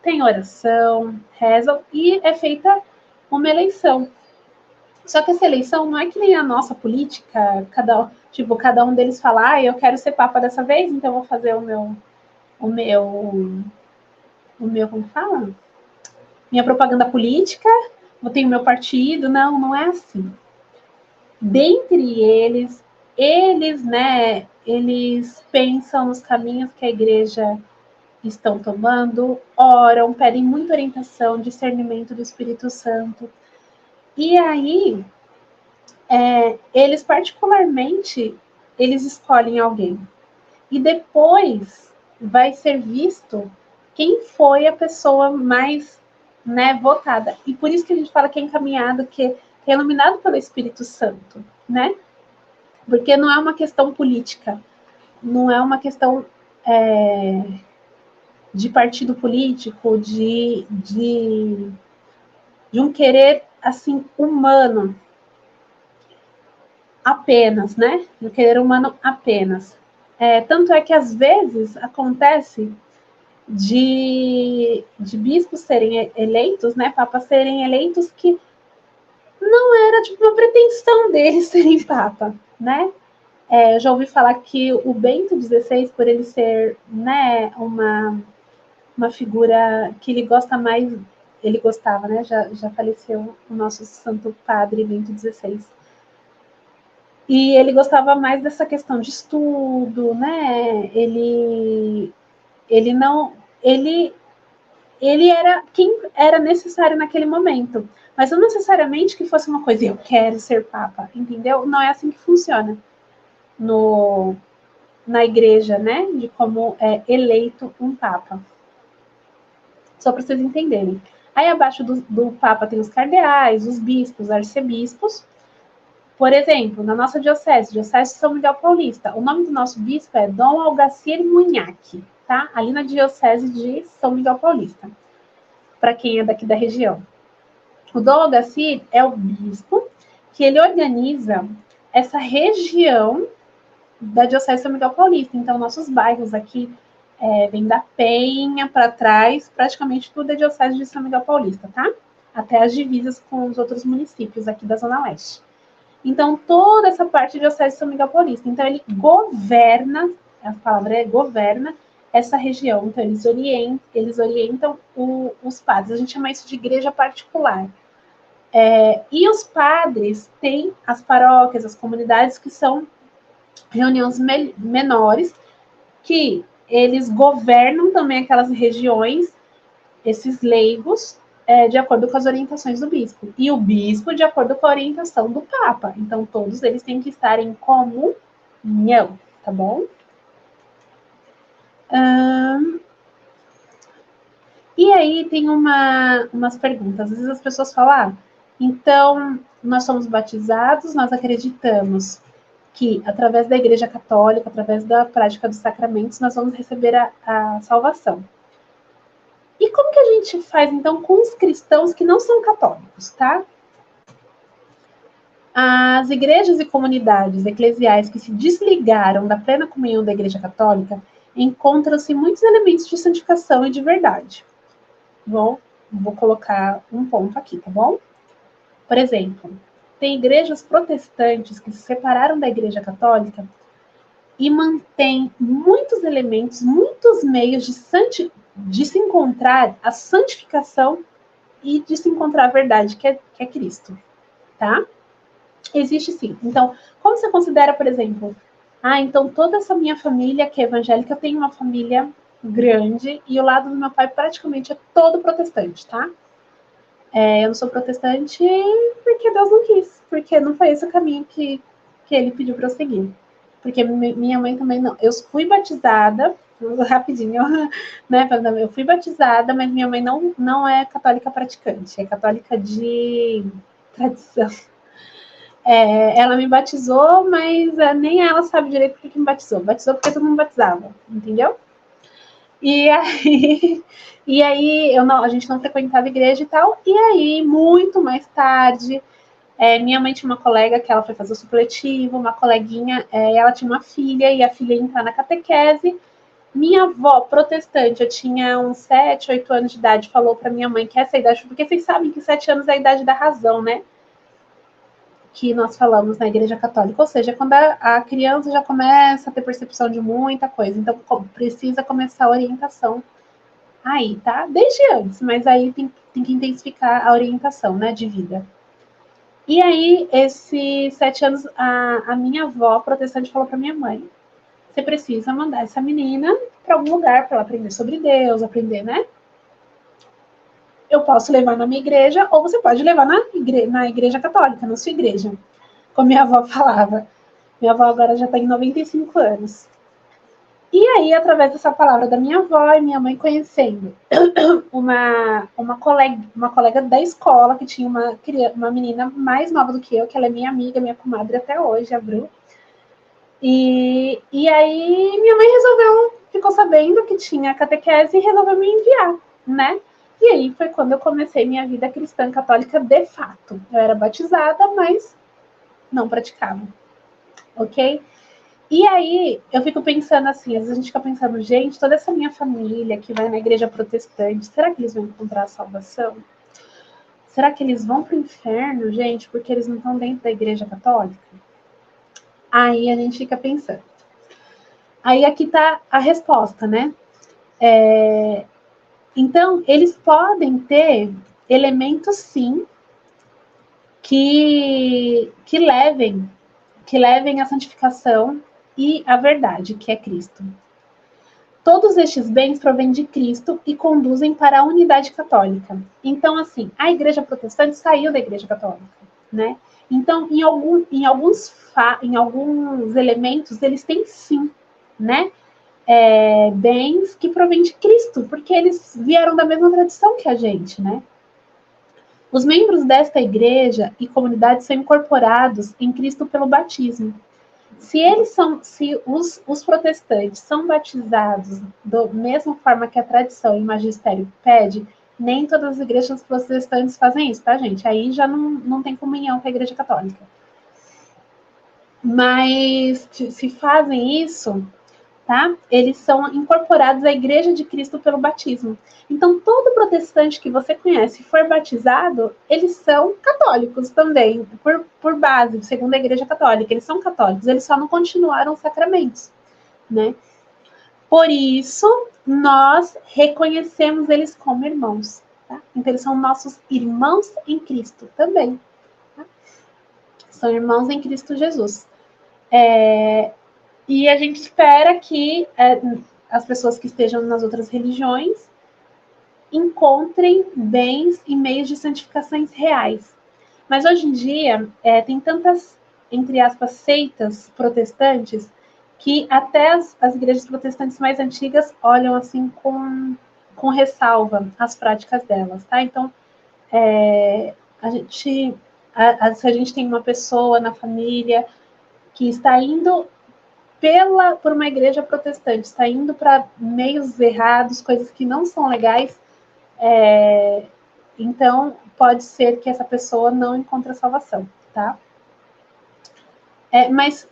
A: tem oração, rezam e é feita uma eleição. Só que essa eleição não é que nem a nossa política, cada um deles fala, eu quero ser papa dessa vez, então eu vou fazer como fala? Minha propaganda política, eu tenho meu partido. Não, não é assim. Dentre eles, né, eles pensam nos caminhos que a igreja estão tomando, oram, pedem muita orientação, discernimento do Espírito Santo. E aí, eles particularmente, eles escolhem alguém. E depois vai ser visto quem foi a pessoa mais, né, votada. E por isso que a gente fala que é encaminhado, que é iluminado pelo Espírito Santo, né? Porque não é uma questão política, não é uma questão de partido político, de um querer assim humano apenas, né? De um querer humano apenas. Tanto é que às vezes acontece de bispos serem eleitos, né? Papas serem eleitos que não era tipo uma pretensão deles serem papa, né? Eu já ouvi falar que o Bento XVI, por ele ser, né, uma figura que ele gosta mais, ele gostava, né? Já faleceu o nosso Santo Padre Bento XVI. E ele gostava mais dessa questão de estudo, né? Ele não, ele era quem era necessário naquele momento, mas não necessariamente que fosse uma coisa, eu quero ser papa, entendeu? Não é assim que funciona na igreja, né? De como é eleito um papa. Só para vocês entenderem. Aí abaixo do papa tem os cardeais, os bispos, arcebispos. Por exemplo, na nossa diocese de São Miguel Paulista, o nome do nosso bispo é Dom Algacir Munhac, tá? Ali na diocese de São Miguel Paulista, para quem é daqui da região. O Dom Algacir é o bispo que ele organiza essa região da diocese de São Miguel Paulista. Então, nossos bairros aqui vem da Penha para trás, praticamente tudo é diocese de São Miguel Paulista, tá? Até as divisas com os outros municípios aqui da Zona Leste. Então, toda essa parte de diocese de São Miguel Paulista. Então, ele governa, a palavra é governa, essa região. Então, eles orientam os padres. A gente chama isso de igreja particular. E os padres têm as paróquias, as comunidades, que são reuniões menores, que eles governam também aquelas regiões, esses leigos, de acordo com as orientações do bispo. E o bispo de acordo com a orientação do Papa. Então, todos eles têm que estar em comunhão, tá bom? E aí tem umas perguntas. Às vezes as pessoas falam, Então, nós somos batizados, nós acreditamos que, através da Igreja Católica, através da prática dos sacramentos, nós vamos receber a salvação. E como que a gente faz, então, com os cristãos que não são católicos, tá? As igrejas e comunidades eclesiais que se desligaram da plena comunhão da Igreja Católica encontram-se muitos elementos de santificação e de verdade. Vou colocar um ponto aqui, tá bom? Por exemplo, tem igrejas protestantes que se separaram da Igreja Católica e mantêm muitos elementos, muitos meios de se encontrar a santificação e de se encontrar a verdade, que é Cristo, tá? Existe sim. Então, como você considera, por exemplo, então toda essa minha família que é evangélica, eu tenho uma família grande e o lado do meu pai praticamente é todo protestante, tá? Eu não sou protestante porque Deus não quis, porque não foi esse o caminho que ele pediu para eu seguir. Porque minha mãe também não. Eu fui batizada, rapidinho, né? Eu fui batizada, mas minha mãe não é católica praticante, é católica de tradição. Ela me batizou, mas nem ela sabe direito por que me batizou. Batizou porque todo mundo batizava, entendeu? E aí, a gente não frequentava igreja e tal. E aí, muito mais tarde, minha mãe tinha uma colega que ela foi fazer o supletivo, uma coleguinha, ela tinha uma filha, e a filha ia entrar na catequese. Minha avó, protestante, eu tinha uns 7, 8 anos de idade, falou para minha mãe que essa idade, porque vocês sabem que 7 anos é a idade da razão, né? Que nós falamos na Igreja Católica, ou seja, quando a criança já começa a ter percepção de muita coisa, então precisa começar a orientação aí, tá? Desde antes, mas aí tem que intensificar a orientação, né, de vida. E aí, esses 7 anos, a minha avó protestante falou para minha mãe, você precisa mandar essa menina para algum lugar para ela aprender sobre Deus, aprender, né? Eu posso levar na minha igreja, ou você pode levar na igreja católica, na sua igreja. Como minha avó falava. Minha avó agora já tem 95 anos. E aí, através dessa palavra da minha avó e minha mãe conhecendo uma colega da escola, que tinha uma menina mais nova do que eu, que ela é minha amiga, minha comadre até hoje, a Bru. E aí, minha mãe ficou sabendo que tinha catequese e resolveu me enviar, né? E aí foi quando eu comecei minha vida cristã católica de fato. Eu era batizada, mas não praticava, ok? E aí eu fico pensando assim, às vezes a gente fica pensando, gente, toda essa minha família que vai na igreja protestante, será que eles vão encontrar a salvação? Será que eles vão para o inferno, gente, porque eles não estão dentro da igreja católica? Aí a gente fica pensando. Aí aqui está a resposta, né? Então, eles podem ter elementos, sim, que levem à santificação e à verdade, que é Cristo. Todos estes bens provêm de Cristo e conduzem para a unidade católica. Então, assim, a Igreja Protestante saiu da Igreja Católica, né? Então, em alguns elementos, eles têm sim, né? Bens que provêm de Cristo, porque eles vieram da mesma tradição que a gente, né? Os membros desta igreja e comunidade são incorporados em Cristo pelo batismo. Se os protestantes são batizados da mesma forma que a tradição e o magistério pede, nem todas as igrejas protestantes fazem isso, tá, gente? Aí já não tem comunhão com a igreja católica. Mas se fazem isso, tá? Eles são incorporados à Igreja de Cristo pelo batismo. Então, todo protestante que você conhece e for batizado, eles são católicos também, por base, segundo a Igreja Católica. Eles são católicos, eles só não continuaram os sacramentos, né? Por isso, nós reconhecemos eles como irmãos, tá? Então, eles são nossos irmãos em Cristo também, tá? São irmãos em Cristo Jesus. E a gente espera que as pessoas que estejam nas outras religiões encontrem bens e meios de santificações reais. Mas hoje em dia, tem tantas, entre aspas, seitas protestantes, que até as igrejas protestantes mais antigas olham assim com ressalva as práticas delas, tá? Então, Se a gente tem uma pessoa na família que está indo por uma igreja protestante, está indo para meios errados, coisas que não são legais, então pode ser que essa pessoa não encontre a salvação, tá? Mas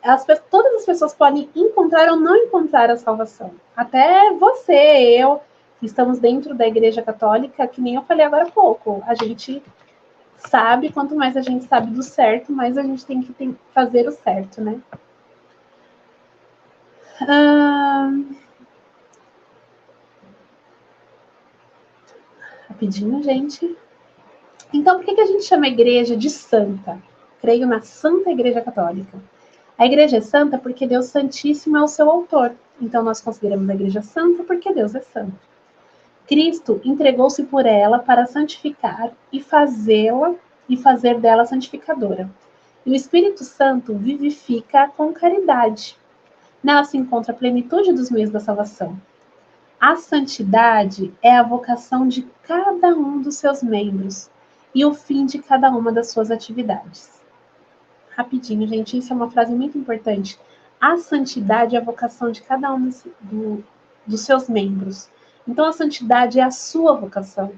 A: todas as pessoas podem encontrar ou não encontrar a salvação. Até você, eu, que estamos dentro da Igreja Católica, que nem eu falei agora há pouco, a gente sabe, quanto mais a gente sabe do certo, mais a gente tem que fazer o certo, né? Rapidinho, gente. Então, por que a gente chama a igreja de santa? Creio na Santa Igreja Católica. A igreja é santa porque Deus Santíssimo é o seu autor. Então, nós consideramos a igreja santa porque Deus é santo. Cristo entregou-se por ela para santificar e fazer dela santificadora. E o Espírito Santo vivifica com caridade. Nela se encontra a plenitude dos meios da salvação. A santidade é a vocação de cada um dos seus membros e o fim de cada uma das suas atividades. Rapidinho, gente, isso é uma frase muito importante. A santidade é a vocação de cada um dos seus membros. Então, a santidade é a sua vocação.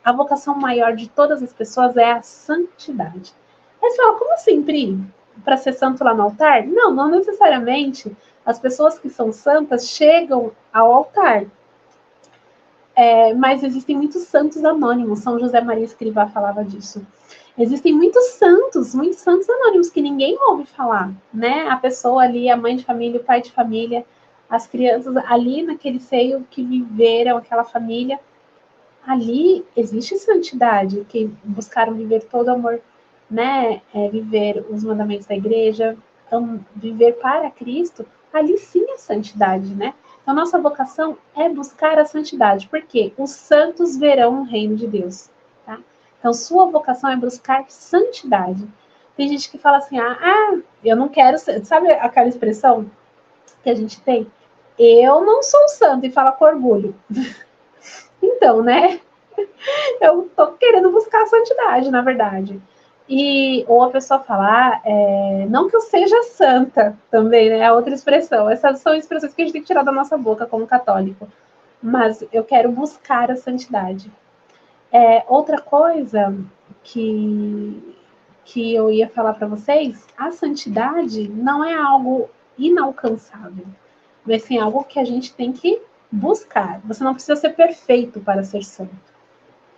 A: A vocação maior de todas as pessoas é a santidade. Aí você fala, como assim, Pri? Para ser santo lá no altar? Não, não necessariamente. As pessoas que são santas chegam ao altar. Mas existem muitos santos anônimos. São José Maria Escrivá falava disso. Existem muitos santos anônimos que ninguém ouve falar, né? A pessoa ali, a mãe de família, o pai de família, as crianças ali naquele seio que viveram aquela família, ali existe santidade, que buscaram viver todo amor, né? Viver os mandamentos da igreja, viver para Cristo, ali sim é santidade, né? Então, nossa vocação é buscar a santidade, porque os santos verão o reino de Deus, tá? Então, sua vocação é buscar santidade. Tem gente que fala assim, eu não quero ser... Sabe aquela expressão que a gente tem? Eu não sou santo, e fala com orgulho. Então, né? Eu tô querendo buscar a santidade, na verdade. Ou a pessoa falar, não que eu seja santa também, né? É outra expressão. Essas são expressões que a gente tem que tirar da nossa boca como católico. Mas eu quero buscar a santidade. Outra coisa que eu ia falar para vocês, a santidade não é algo inalcançável, mas sim algo que a gente tem que buscar. Você não precisa ser perfeito para ser santo.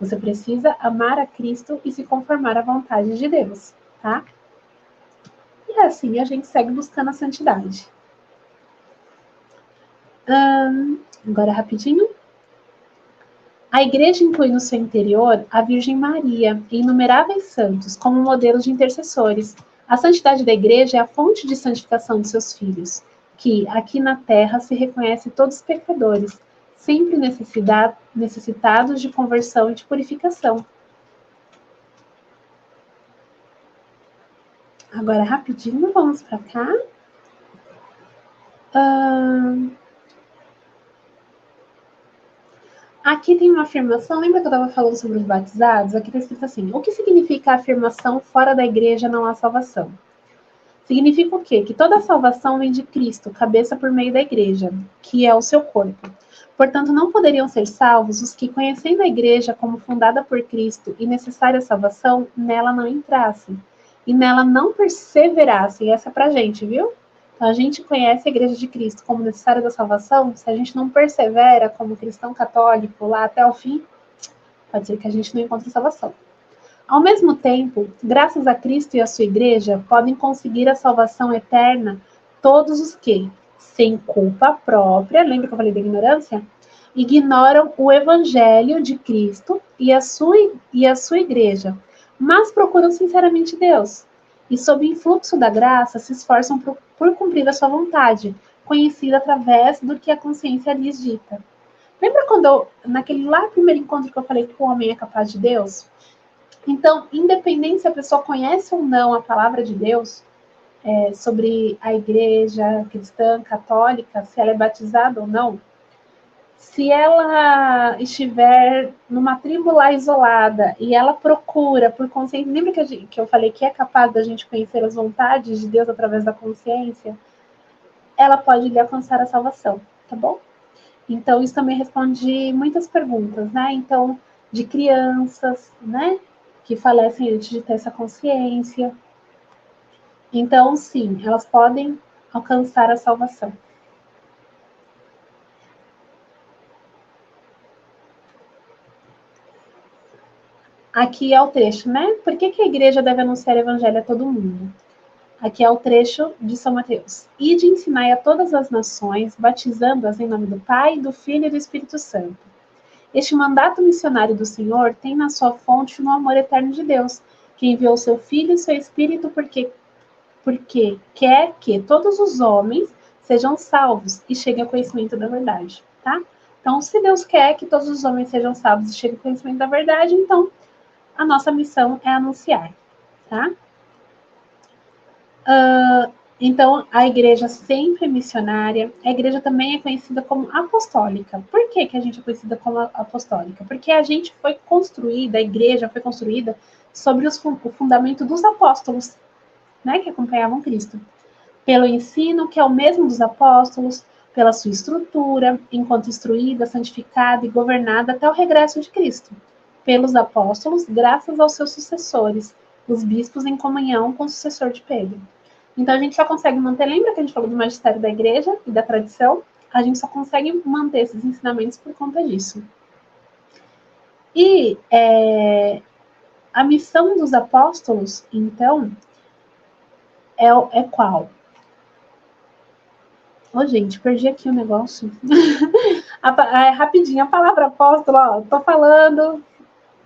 A: Você precisa amar a Cristo e se conformar à vontade de Deus, tá? E assim a gente segue buscando a santidade. Agora rapidinho. A igreja inclui no seu interior a Virgem Maria e inumeráveis santos como modelos de intercessores. A santidade da igreja é a fonte de santificação de seus filhos, que aqui na terra se reconhece todos pecadores, sempre necessitados de conversão e de purificação. Agora, rapidinho, vamos para cá. Aqui tem uma afirmação, lembra que eu estava falando sobre os batizados? Aqui está escrito assim, o que significa a afirmação fora da igreja não há salvação? Significa o quê? Que toda a salvação vem de Cristo, cabeça por meio da igreja, que é o seu corpo. Portanto, não poderiam ser salvos os que, conhecendo a igreja como fundada por Cristo e necessária salvação, nela não entrassem. E nela não perseverassem. Essa é pra gente, viu? Então, a gente conhece a igreja de Cristo como necessária da salvação, se a gente não persevera como cristão católico lá até o fim, pode ser que a gente não encontre salvação. Ao mesmo tempo, graças a Cristo e a sua igreja, podem conseguir a salvação eterna todos os que, sem culpa própria, lembra que eu falei da ignorância? Ignoram o evangelho de Cristo e a sua igreja, mas procuram sinceramente Deus. E sob o influxo da graça, se esforçam por cumprir a sua vontade, conhecida através do que a consciência lhes dita. Lembra quando, naquele lá primeiro encontro que eu falei que o homem é capaz de Deus? Então, independente se a pessoa conhece ou não a palavra de Deus, sobre a igreja cristã, católica, se ela é batizada ou não, Se ela estiver numa tribo lá isolada e ela procura por consciência, lembra que eu falei que é capaz da gente conhecer as vontades de Deus através da consciência? Ela pode lhe alcançar a salvação, tá bom? Então, isso também responde muitas perguntas, né? Então, de crianças, né? Que falecem antes de ter essa consciência. Então, sim, elas podem alcançar a salvação. Aqui é o trecho, né? Por que a igreja deve anunciar o evangelho a todo mundo? Aqui é o trecho de São Mateus. Ide ensinai a todas as nações, batizando-as em nome do Pai, do Filho e do Espírito Santo. Este mandato missionário do Senhor tem na sua fonte no amor eterno de Deus, que enviou seu Filho e seu Espírito porque quer que todos os homens sejam salvos e cheguem ao conhecimento da verdade, tá? Então, se Deus quer que todos os homens sejam salvos e cheguem ao conhecimento da verdade, então a nossa missão é anunciar, tá? Então, a igreja sempre é missionária. A igreja também é conhecida como apostólica. Por que a gente é conhecida como apostólica? Porque a gente foi construída, a igreja foi construída sobre o fundamento dos apóstolos, né, que acompanhavam Cristo. Pelo ensino que é o mesmo dos apóstolos, pela sua estrutura, enquanto instruída, santificada e governada até o regresso de Cristo. Pelos apóstolos, graças aos seus sucessores, os bispos em comunhão com o sucessor de Pedro. Então a gente só consegue manter, lembra que a gente falou do magistério da igreja e da tradição? A gente só consegue manter esses ensinamentos por conta disso. E a missão dos apóstolos, então, é qual? Gente, perdi aqui o negócio. Rapidinho, a palavra apóstolo, ó, tô falando,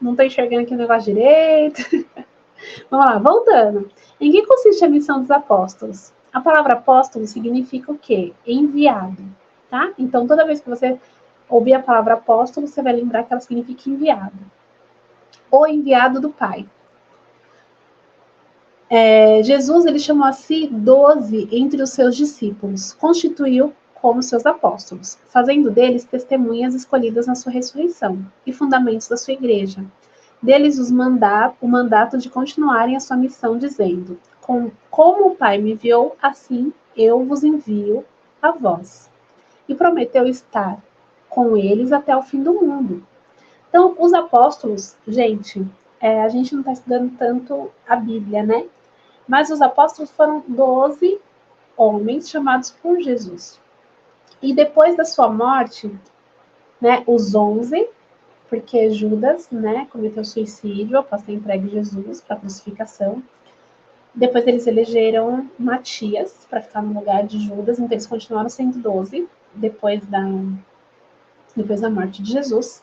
A: não tô enxergando aqui o negócio direito. Vamos lá, voltando. Em que consiste a missão dos apóstolos? A palavra apóstolo significa o quê? Enviado, tá? Então, toda vez que você ouvir a palavra apóstolo, você vai lembrar que ela significa enviado. Ou enviado do Pai. Jesus, ele chamou a si 12 entre os seus discípulos, constituiu como seus apóstolos, fazendo deles testemunhas escolhidas na sua ressurreição e fundamentos da sua igreja. Deles o mandato de continuarem a sua missão, dizendo: como o Pai me enviou, assim eu vos envio a vós. E prometeu estar com eles até o fim do mundo. Então, os apóstolos, gente, a gente não está estudando tanto a Bíblia, né? Mas os apóstolos foram 12 homens chamados por Jesus. E depois da sua morte, né, os 11, porque Judas, né, cometeu suicídio após ter entregue Jesus para a crucificação. Depois eles elegeram Matias para ficar no lugar de Judas, então eles continuaram sendo 12 depois da morte de Jesus.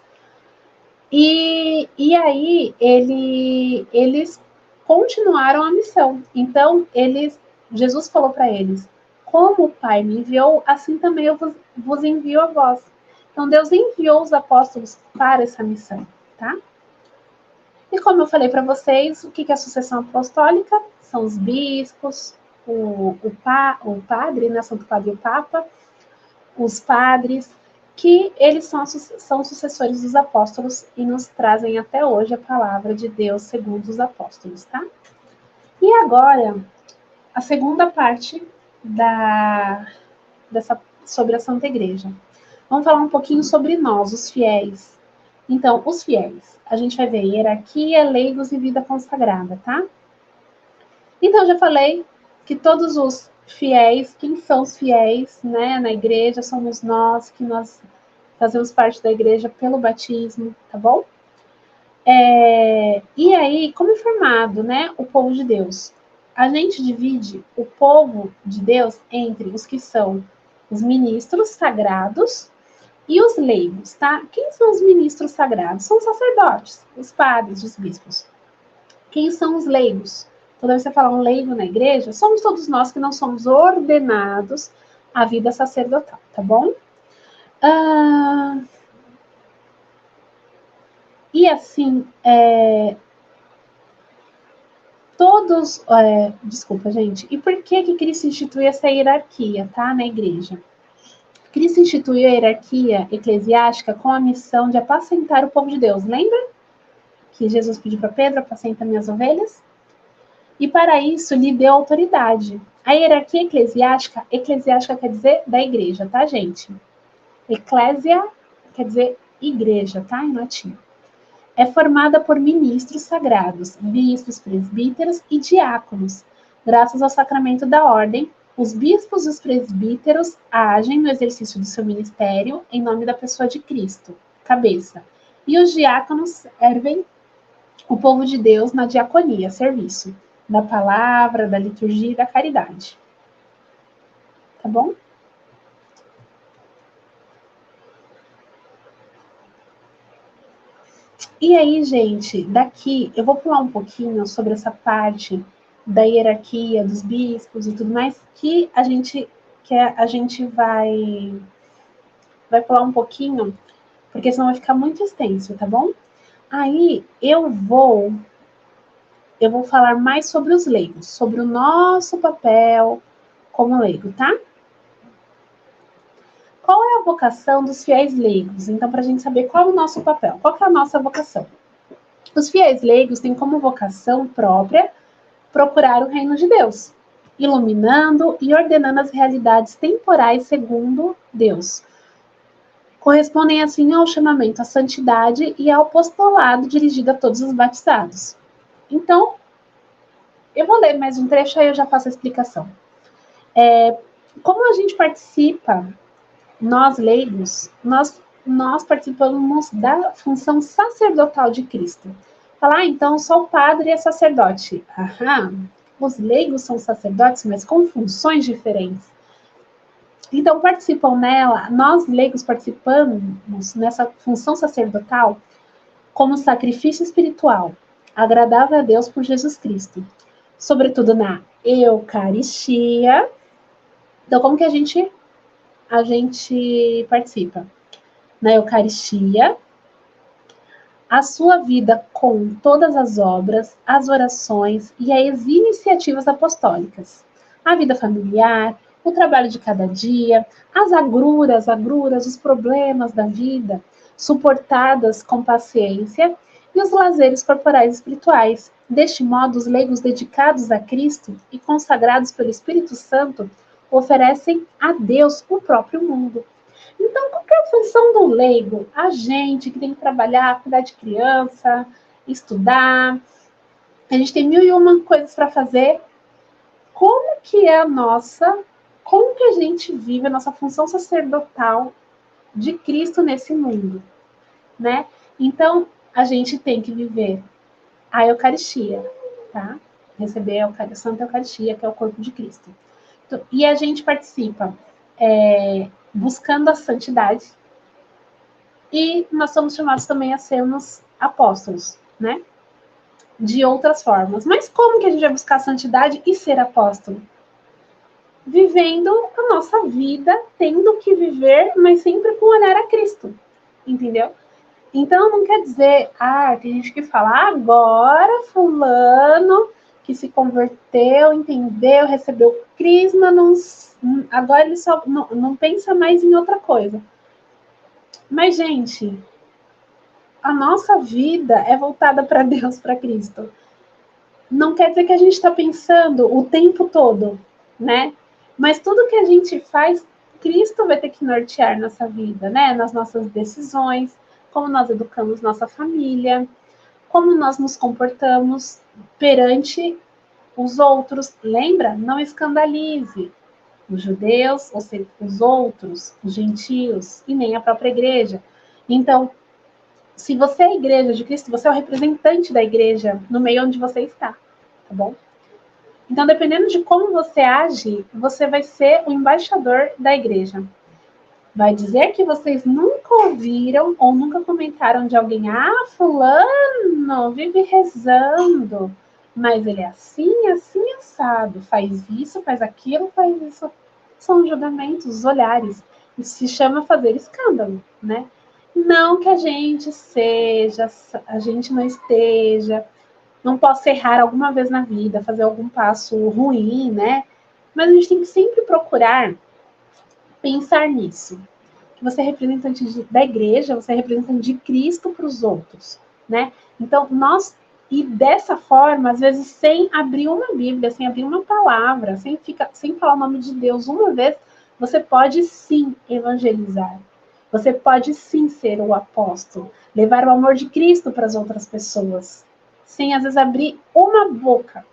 A: E aí eles continuaram a missão. Então Jesus falou para eles: como o Pai me enviou, assim também eu vos envio a vós. Então Deus enviou os apóstolos para essa missão, tá? E como eu falei para vocês, o que é a sucessão apostólica? São os bispos, o padre, né, Santo Padre e o Papa, os padres, que eles são sucessores dos apóstolos e nos trazem até hoje a palavra de Deus segundo os apóstolos, tá? E agora, a segunda parte sobre a Santa Igreja. Vamos falar um pouquinho sobre nós, os fiéis. Então, os fiéis. A gente vai ver hierarquia, leigos e vida consagrada, tá? Então, já falei que todos os fiéis, quem são os fiéis, né, na igreja, somos nós, que nós fazemos parte da igreja pelo batismo, tá bom? E aí, como é formado, né, o povo de Deus? A gente divide o povo de Deus entre os que são os ministros sagrados e os leigos, tá? Quem são os ministros sagrados? São os sacerdotes, os padres, os bispos. Quem são os leigos? Toda vez que você fala um leigo na igreja, somos todos nós que não somos ordenados à vida sacerdotal, tá bom? E assim, desculpa, gente. E por que Cristo institui essa hierarquia, tá, na igreja? Cristo instituiu a hierarquia eclesiástica com a missão de apacentar o povo de Deus. Lembra que Jesus pediu para Pedro: apacenta minhas ovelhas? E para isso lhe deu autoridade. A hierarquia eclesiástica quer dizer da igreja, tá, gente? Eclésia quer dizer igreja, tá, em latim. É formada por ministros sagrados, bispos, presbíteros e diáconos. Graças ao sacramento da ordem, os bispos e os presbíteros agem no exercício do seu ministério em nome da pessoa de Cristo, cabeça. E os diáconos servem o povo de Deus na diaconia, serviço da palavra, da liturgia e da caridade. Tá bom? E aí, gente, daqui eu vou pular um pouquinho sobre essa parte da hierarquia dos bispos e tudo mais, que a gente vai pular um pouquinho, porque senão vai ficar muito extenso, tá bom? Aí eu vou falar mais sobre os leigos, sobre o nosso papel como leigo, tá? Qual é a vocação dos fiéis leigos? Então, para a gente saber qual é o nosso papel, qual que é a nossa vocação? Os fiéis leigos têm como vocação própria procurar o reino de Deus, iluminando e ordenando as realidades temporais segundo Deus. Correspondem assim ao chamamento à santidade e ao apostolado dirigido a todos os batizados. Então, eu vou ler mais um trecho, aí eu já faço a explicação. Como a gente participa, nós leigos, nós participamos da função sacerdotal de Cristo. Falar, então, só o padre é sacerdote. Os leigos são sacerdotes, mas com funções diferentes. Então, participam nela, nós leigos participamos nessa função sacerdotal como sacrifício espiritual, agradável a Deus por Jesus Cristo. Sobretudo na Eucaristia. Então, como que a gente participa? Na Eucaristia, a sua vida com todas as obras, as orações e as iniciativas apostólicas. A vida familiar, o trabalho de cada dia, as agruras, os problemas da vida, suportadas com paciência, e os lazeres corporais e espirituais. Deste modo, os leigos dedicados a Cristo e consagrados pelo Espírito Santo oferecem a Deus o próprio mundo. Então, qual que é a função do leigo? A gente que tem que trabalhar, cuidar de criança, estudar. A gente tem mil e uma coisas para fazer. Como que a gente vive a nossa função sacerdotal de Cristo nesse mundo, né? Então, a gente tem que viver a Eucaristia, tá? Receber a Santa Eucaristia, que é o corpo de Cristo. Então, e a gente participa buscando a santidade, e nós somos chamados também a sermos apóstolos, né? De outras formas. Mas como que a gente vai buscar a santidade e ser apóstolo? Vivendo a nossa vida, tendo que viver, mas sempre com olhar a Cristo, entendeu? Então não quer dizer, tem gente que fala, agora fulano que se converteu, entendeu, recebeu crisma, agora ele só não pensa mais em outra coisa. Mas, gente, a nossa vida é voltada para Deus, para Cristo. Não quer dizer que a gente está pensando o tempo todo, né? Mas tudo que a gente faz, Cristo vai ter que nortear nossa vida, né? Nas nossas decisões, como nós educamos nossa família, como nós nos comportamos perante os outros. Lembra? Não escandalize os judeus, ou seja, os outros, os gentios, e nem a própria igreja. Então, se você é a igreja de Cristo, você é o representante da igreja no meio onde você está, tá bom? Então, dependendo de como você age, você vai ser o embaixador da igreja. Vai dizer que vocês nunca ouviram ou nunca comentaram de alguém, fulano vive rezando, mas ele é assim, assim, assado, faz isso, faz aquilo, faz isso. São julgamentos, olhares. Isso se chama fazer escândalo, né? Não que a gente não esteja, não possa errar alguma vez na vida, fazer algum passo ruim, né? Mas a gente tem que sempre procurar pensar nisso. Que você é representante da igreja, você é representante de Cristo para os outros, né? Então, e dessa forma, às vezes, sem abrir uma Bíblia, sem abrir uma palavra, sem falar o nome de Deus uma vez, você pode sim evangelizar. Você pode sim ser o apóstolo, levar o amor de Cristo para as outras pessoas, sem às vezes abrir uma boca,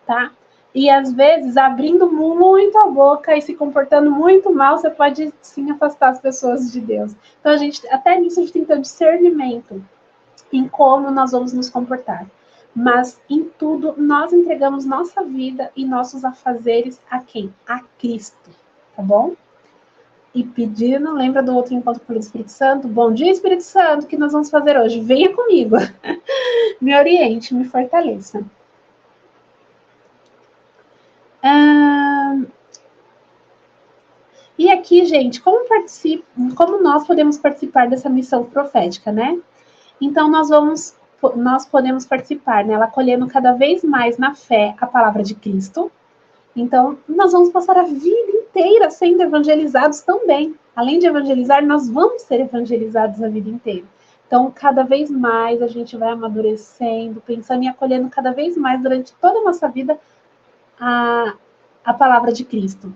A: tá? E às vezes, abrindo muito a boca e se comportando muito mal, você pode sim afastar as pessoas de Deus. Então, até nisso, a gente tem que ter um discernimento em como nós vamos nos comportar. Mas em tudo, nós entregamos nossa vida e nossos afazeres a quem? A Cristo, tá bom? E pedindo, lembra do outro encontro pelo Espírito Santo? Bom dia, Espírito Santo, o que nós vamos fazer hoje? Venha comigo, me oriente, me fortaleça. E aqui, gente, como nós podemos participar dessa missão profética, né? Então, nós podemos participar nela, acolhendo cada vez mais na fé a palavra de Cristo. Então, nós vamos passar a vida inteira sendo evangelizados também. Além de evangelizar, nós vamos ser evangelizados a vida inteira. Então, cada vez mais a gente vai amadurecendo, pensando e acolhendo cada vez mais durante toda a nossa vida a palavra de Cristo.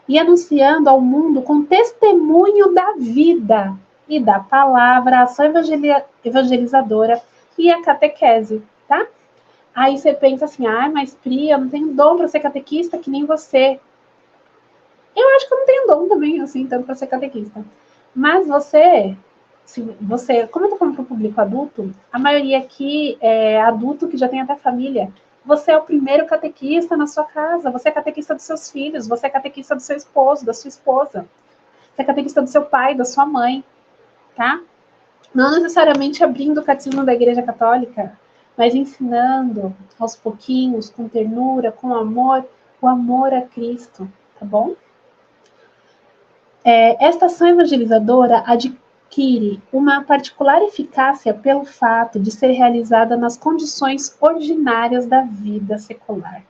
A: E anunciando ao mundo com testemunho da vida e da palavra, a ação evangelizadora e a catequese, tá? Aí você pensa assim, mas Pri, eu não tenho dom para ser catequista que nem você. Eu acho que eu não tenho dom também, assim, tanto para ser catequista. Mas como eu tô falando para o público adulto, a maioria aqui é adulto que já tem até família. Você é o primeiro catequista na sua casa, você é catequista dos seus filhos, você é catequista do seu esposo, da sua esposa, você é catequista do seu pai, da sua mãe, tá? Não necessariamente abrindo o catecismo da Igreja Católica, mas ensinando aos pouquinhos, com ternura, com amor, o amor a Cristo, tá bom? Esta ação evangelizadora adquire uma particular eficácia pelo fato de ser realizada nas condições ordinárias da vida secular.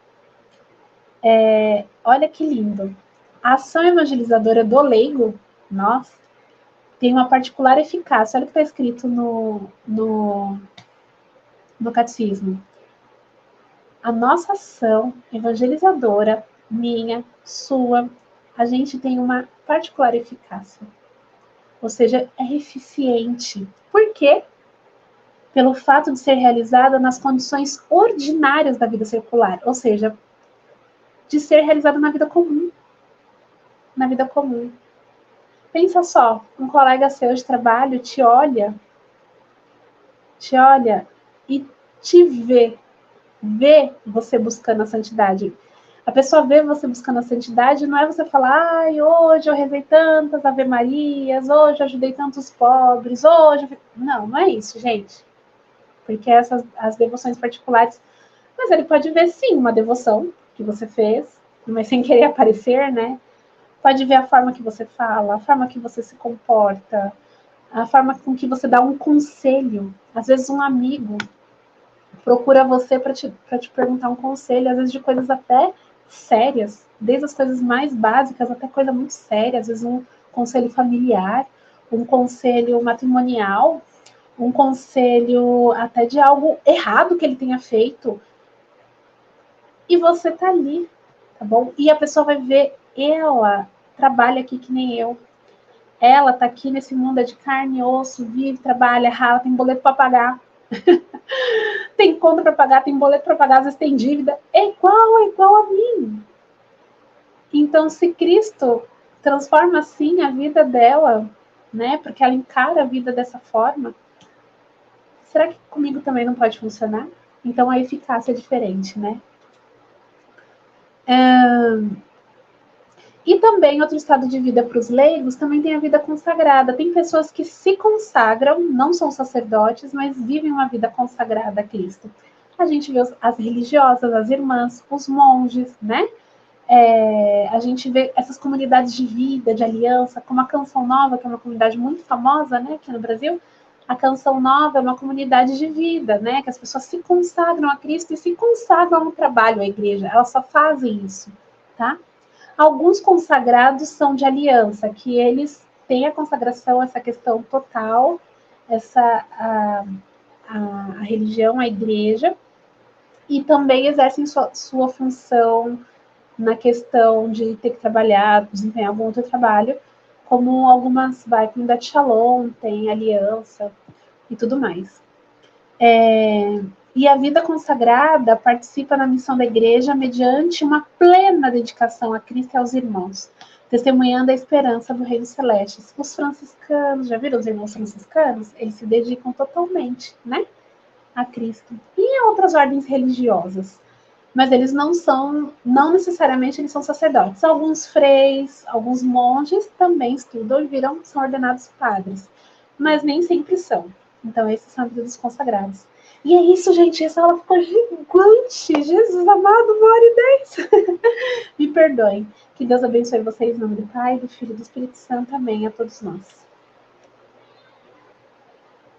A: Olha que lindo. A ação evangelizadora do leigo, tem uma particular eficácia. Olha o que está escrito no catecismo. A nossa ação evangelizadora, minha, sua, a gente tem uma particular eficácia. Ou seja, é eficiente. Por quê? Pelo fato de ser realizada nas condições ordinárias da vida secular. Ou seja, de ser realizada na vida comum. Na vida comum. Pensa só, um colega seu de trabalho te olha e te vê você buscando a santidade. A pessoa vê você buscando a santidade, não é você falar, hoje eu rezei tantas Ave Marias, hoje eu ajudei tantos pobres, hoje... Não é isso, gente. Porque as devoções particulares... Mas ele pode ver, sim, uma devoção que você fez, mas sem querer aparecer, né? Pode ver a forma que você fala, a forma que você se comporta, a forma com que você dá um conselho. Às vezes um amigo procura você para te perguntar um conselho, às vezes de coisas até sérias, desde as coisas mais básicas até coisa muito séria, às vezes um conselho familiar, um conselho matrimonial, um conselho até de algo errado que ele tenha feito. E você tá ali, tá bom? E a pessoa vai ver, ela trabalha aqui que nem eu. Ela tá aqui nesse mundo de carne e osso, vive, trabalha, rala, tem boleto para pagar. Tem conta para pagar, tem boleto para pagar, às vezes tem dívida. É igual a mim. Então, se Cristo transforma assim a vida dela, né? Porque ela encara a vida dessa forma, será que comigo também não pode funcionar? Então a eficácia é diferente, né? E também outro estado de vida para os leigos também tem a vida consagrada. Tem pessoas que se consagram, não são sacerdotes, mas vivem uma vida consagrada a Cristo. A gente vê as religiosas, as irmãs, os monges, né? A gente vê essas comunidades de vida, de aliança, como a Canção Nova, que é uma comunidade muito famosa, né, aqui no Brasil. A Canção Nova é uma comunidade de vida, né, que as pessoas se consagram a Cristo e se consagram no trabalho à igreja. Elas só fazem isso, tá? Alguns consagrados são de aliança, que eles têm a consagração, essa questão total, a religião, a igreja, e também exercem sua função na questão de ter que trabalhar, desempenhar algum outro trabalho, como algumas, como da Shalom, tem aliança e tudo mais. E a vida consagrada participa na missão da igreja mediante uma plena dedicação a Cristo e aos irmãos, testemunhando a esperança do reino celeste. Os franciscanos, já viram os irmãos franciscanos? Eles se dedicam totalmente, né, a Cristo. E a outras ordens religiosas. Mas eles não necessariamente eles são sacerdotes. Alguns freis, alguns monges também estudam e são ordenados padres. Mas nem sempre são. Então, esses são a vida dos consagrados. E é isso, gente. Essa aula ficou gigante. Jesus amado, 1h10. Me perdoem. Que Deus abençoe vocês em nome do Pai, do Filho e do Espírito Santo. Amém a todos nós.